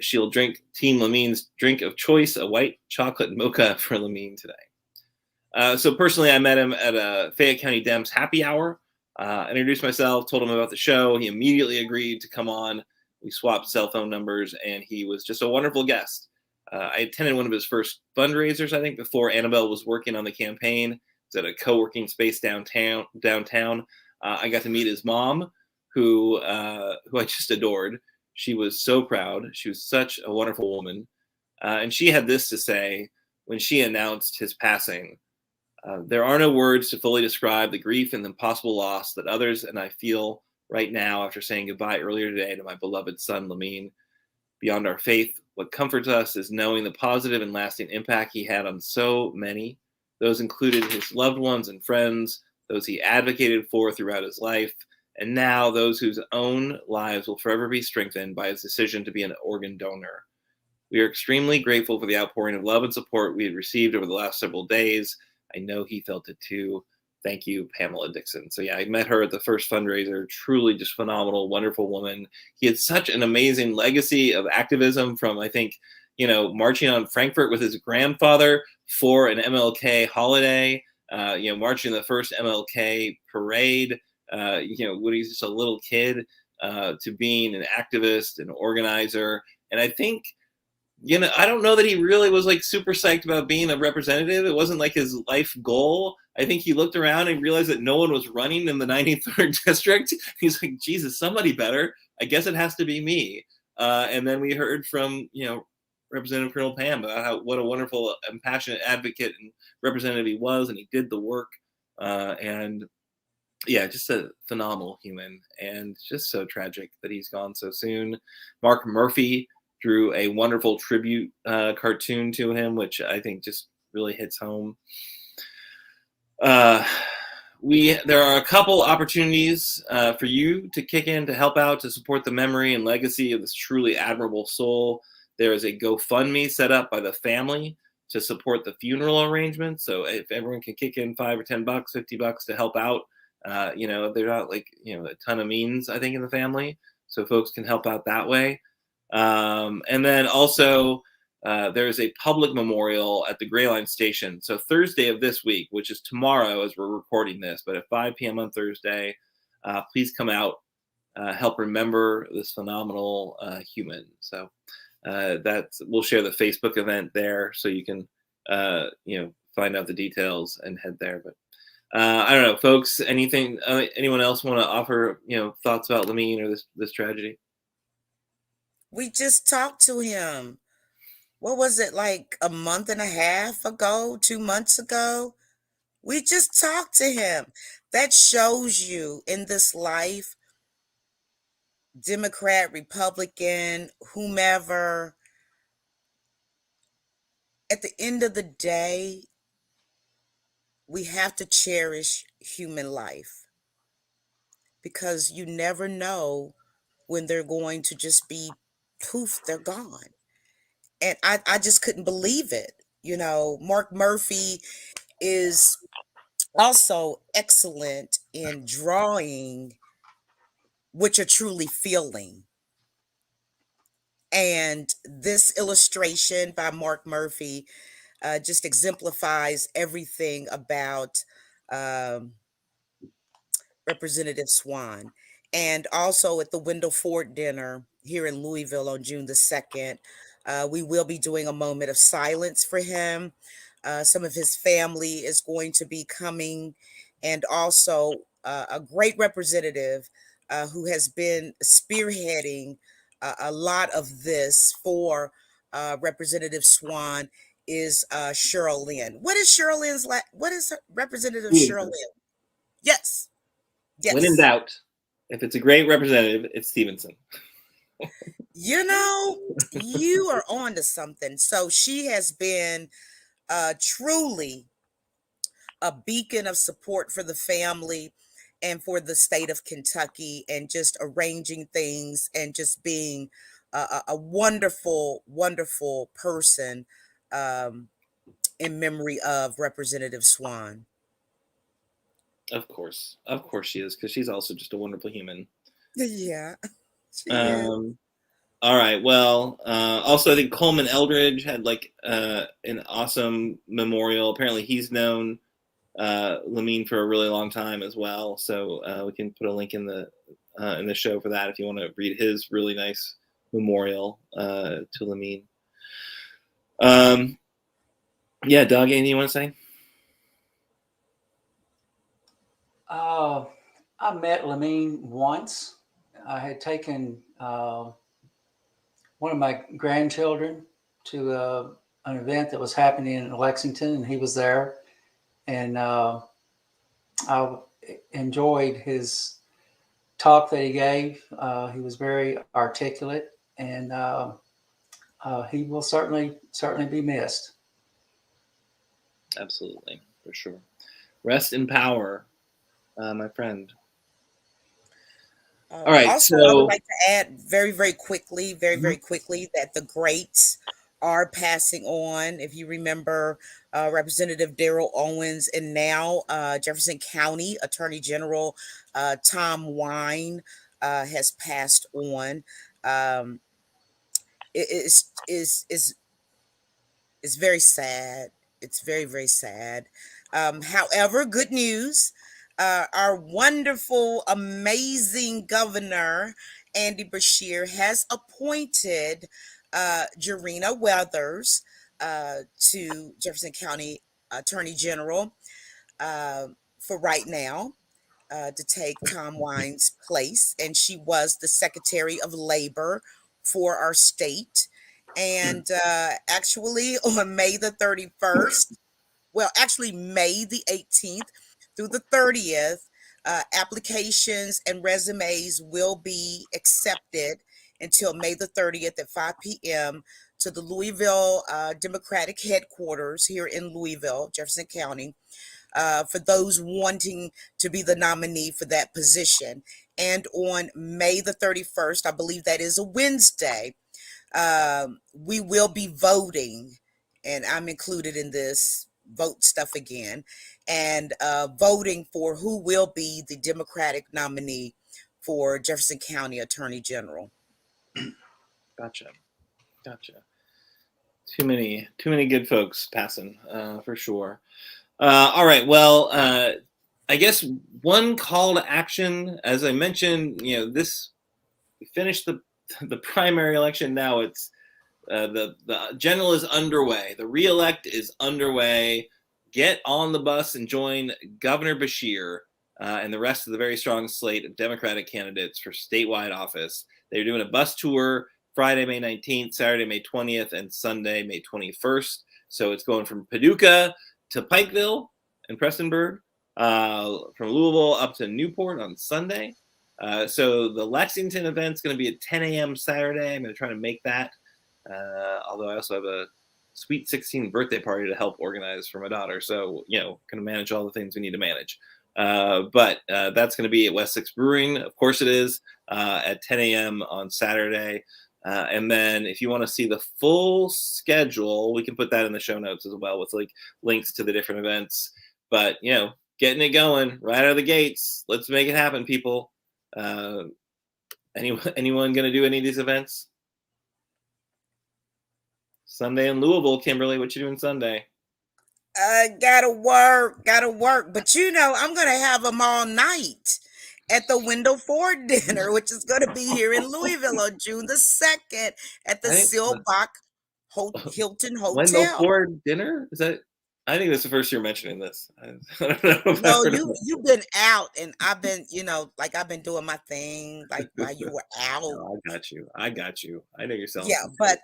She'll drink Team Lamin's drink of choice, a white chocolate mocha for Lamin today. So personally, I met him at a Fayette County Dems happy hour. Introduced myself, told him about the show. He immediately agreed to come on. We swapped cell phone numbers, and he was just a wonderful guest. I attended one of his first fundraisers, I think, before Annabelle was working on the campaign. It was at a co-working space downtown. I got to meet his mom, who I just adored. She was so proud. She was such a wonderful woman. And she had this to say when she announced his passing: there are no words to fully describe the grief and the possible loss that others and I feel right now after saying goodbye earlier today to my beloved son, Lamin. Beyond our faith, what comforts us is knowing the positive and lasting impact he had on so many. Those included his loved ones and friends, those he advocated for throughout his life, and now those whose own lives will forever be strengthened by his decision to be an organ donor. We are extremely grateful for the outpouring of love and support we had received over the last several days. I know he felt it too. Thank you, Pamela Dixon. So yeah, I met her at the first fundraiser. Truly just phenomenal, wonderful woman. He had such an amazing legacy of activism from, I think, marching on Frankfurt with his grandfather for an MLK holiday, marching the first MLK parade, when he's just a little kid, to being an activist, an organizer. And I think, I don't know that he really was like super psyched about being a representative. It wasn't like his life goal. I think he looked around and realized that no one was running in the 93rd district. He's like, Jesus, somebody better. I guess it has to be me. And then we heard from, Representative Colonel Pam about what a wonderful and passionate advocate and representative he was, and he did the work. And yeah, just a phenomenal human, and just so tragic that he's gone so soon. Mark Murphy drew a wonderful tribute cartoon to him, which I think just really hits home. There are a couple opportunities for you to kick in to help out to support the memory and legacy of this truly admirable soul. There is a GoFundMe set up by the family to support the funeral arrangements. So if everyone can kick in $5 or $10, $50 to help out, they're not like, a ton of means, I think, in the family. So folks can help out that way. And then also there's a public memorial at the Gray Line station. So Thursday of this week, which is tomorrow as we're recording this, but at 5 p.m. on Thursday, please come out, help remember this phenomenal human. So we'll share the Facebook event there, so you can find out the details and head there. But I don't know, folks, anyone else want to offer thoughts about Lamin or this tragedy? We just talked to him. What was it, like a month and a half ago, 2 months ago? We just talked to him. That shows you in this life, Democrat, Republican, whomever, at the end of the day, we have to cherish human life, because you never know when they're going to just be poof, they're gone. And I just couldn't believe it. Mark Murphy is also excellent in drawing what you're truly feeling. And this illustration by Mark Murphy just exemplifies everything about um, Representative Swan. And also at the Wendell Ford dinner here in Louisville on June the 2nd, we will be doing a moment of silence for him. Some of his family is going to be coming, and also a great representative who has been spearheading a lot of this for Representative Swan is Cheryl Lynn. What is Cheryl Lynn's what is Representative Cheryl Lynn? Yes. When in Yes. doubt, if it's a great representative, it's Stevenson. You are on to something. So she has been truly a beacon of support for the family and for the state of Kentucky, and just arranging things and just being a wonderful, wonderful person in memory of Representative Swan. Of course she is, because she's also just a wonderful human. Yeah, she is. All right. Well, also I think Coleman Eldridge had like an awesome memorial. Apparently, he's known Lamin for a really long time as well. So we can put a link in the show for that if you want to read his really nice memorial to Lamin. Yeah, Doug, anything you want to say? I met Lamin once. I had taken one of my grandchildren to an event that was happening in Lexington, and he was there. And I enjoyed his talk that he gave. He was very articulate, and he will certainly be missed. Absolutely, for sure. Rest in power, my friend. All right. Also, I would like to add very, very quickly, very quickly, that the greats are passing on. If you remember, Representative Darrell Owens, and now Jefferson County Attorney General Tom Wine has passed on. It is very sad. It's very, very sad. However, good news. Our wonderful, amazing governor, Andy Beshear, has appointed Jarena Weathers to Jefferson County Attorney General for right now to take Tom Wine's place. And she was the Secretary of Labor for our state. And actually, on May the 31st, well, actually, May the 18th through the 30th, applications and resumes will be accepted until May the 30th at 5 p.m. to the Louisville Democratic headquarters here in Louisville, Jefferson County, for those wanting to be the nominee for that position. And on May the 31st, I believe that is a Wednesday, we will be voting, and I'm included in this vote stuff again, and voting for who will be the Democratic nominee for Jefferson County Attorney General. Gotcha. Too many good folks passing, for sure. All right. Well, I guess one call to action, as I mentioned, we finished the primary election. Now it's the general is underway. The re-elect is underway. Get on the bus and join Governor Beshear and the rest of the very strong slate of Democratic candidates for statewide office. They're doing a bus tour Friday, May 19th, Saturday, May 20th, and Sunday, May 21st. So it's going from Paducah to Pikeville and Prestonburg, from Louisville up to Newport on Sunday. So the Lexington event's going to be at 10 a.m. Saturday. I'm going to try to make that. Although I also have a sweet 16 birthday party to help organize for my daughter. So, going to manage all the things we need to manage. But that's going to be at West 6 Brewing. Of course it is, at 10 a.m. on Saturday. And then if you want to see the full schedule, we can put that in the show notes as well with like links to the different events. But getting it going right out of the gates. Let's make it happen, people. Anyone going to do any of these events? Sunday in Louisville, Kimberly. What you doing Sunday? Gotta work. But I'm gonna have them all night at the Window 4 dinner, which is gonna be here in Louisville on June the 2nd at the Silbach Hilton Wendell Hotel. Ford dinner? Is that? I think that's the first year mentioning this. I don't know. No, you've been out, and I've been, I've been doing my thing, like while you were out. No, I got you. I know you're selling. Yeah, but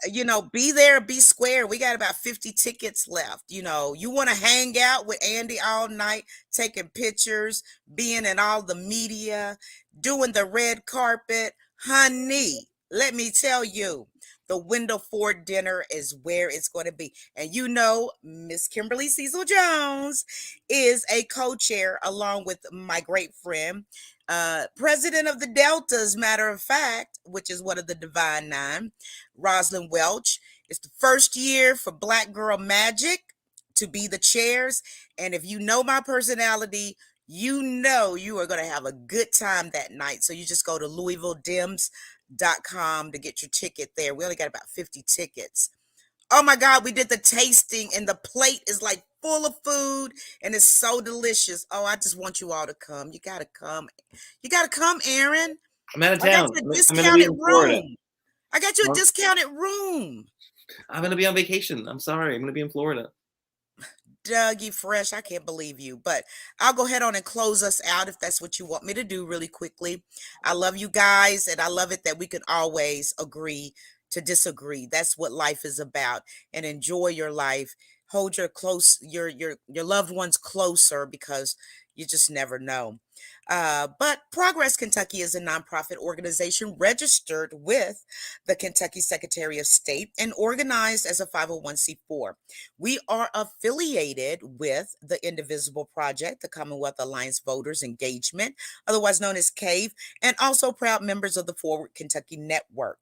be there, be square. We got about 50 tickets left. You want to hang out with Andy all night, taking pictures, being in all the media, doing the red carpet. Honey, let me tell you, the Window 4 dinner is where it's going to be. And Miss Kimberly Cecil Jones is a co-chair along with my great friend, president of the Delta, as a matter of fact, which is one of the Divine Nine, Rosalind Welch. It's the first year for Black Girl Magic to be the chairs. And if you know my personality, you are going to have a good time that night. So you just go to LouisvilleDims.com to get your ticket there. We only got about 50 tickets. Oh my God, we did the tasting and the plate is like full of food and it's so delicious. Oh, I just want you all to come. You got to come. You got to come, Aaron. I'm out of town. I got you a discounted room. I got you a discounted room. I'm going to be on vacation. I'm sorry. I'm going to be in Florida. Dougie Fresh, I can't believe you, but I'll go ahead on and close us out if that's what you want me to do really quickly. I love you guys, and I love it that we can always agree to disagree. That's what life is about, and enjoy your life. Hold your loved ones closer because you just never know. But Progress Kentucky is a nonprofit organization registered with the Kentucky Secretary of State and organized as a 501c4. We are affiliated with the Indivisible Project, the Commonwealth Alliance Voters Engagement, otherwise known as CAVE, and also proud members of the Forward Kentucky Network.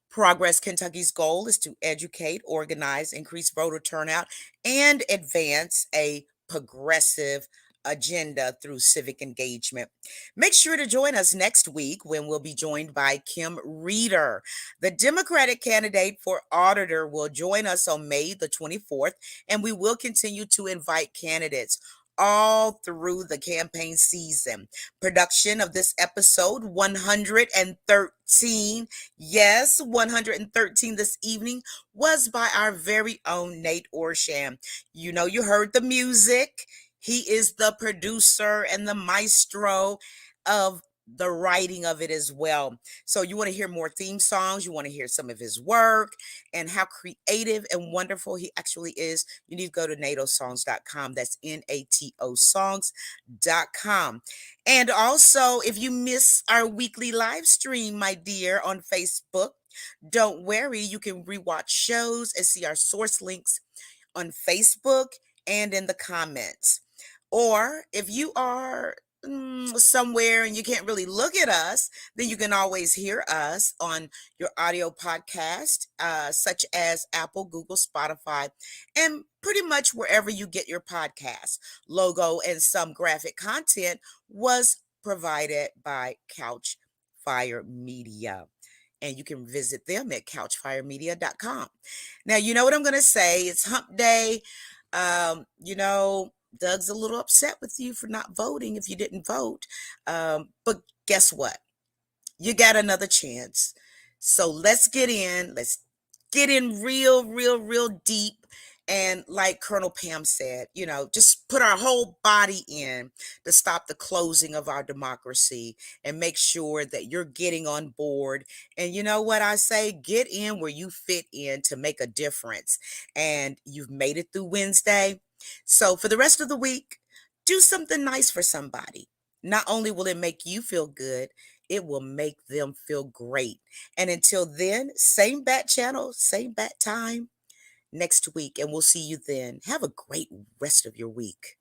Progress Kentucky's goal is to educate, organize, increase voter turnout, and advance a progressive agenda through civic engagement. Make sure to join us next week when we'll be joined by Kim Reeder. The Democratic candidate for auditor will join us on May the 24th, and we will continue to invite candidates all through the campaign season. Production of this episode 113, yes, 113 this evening, was by our very own Nate Orshan. You heard the music. He is the producer and the maestro of the writing of it as well. So you want to hear more theme songs, you want to hear some of his work and how creative and wonderful he actually is, you need to go to natosongs.com. That's NATO songs.com. And also, if you miss our weekly live stream, my dear, on Facebook, don't worry, you can rewatch shows and see our source links on Facebook and in the comments. Or if you are somewhere and you can't really look at us, then you can always hear us on your audio podcast, such as Apple, Google, Spotify, and pretty much wherever you get your podcasts. Logo and some graphic content was provided by Couchfire Media. And you can visit them at couchfiremedia.com. Now, you know what I'm going to say? It's hump day. Doug's a little upset with you for not voting if you didn't vote. But guess what? You got another chance. So let's get in. Let's get in real deep. And like Colonel Pam said, just put our whole body in to stop the closing of our democracy and make sure that you're getting on board. And you know what I say? Get in where you fit in to make a difference. And you've made it through Wednesday. So for the rest of the week, do something nice for somebody. Not only will it make you feel good, it will make them feel great. And until then, same bat channel, same bat time next week. And we'll see you then. Have a great rest of your week.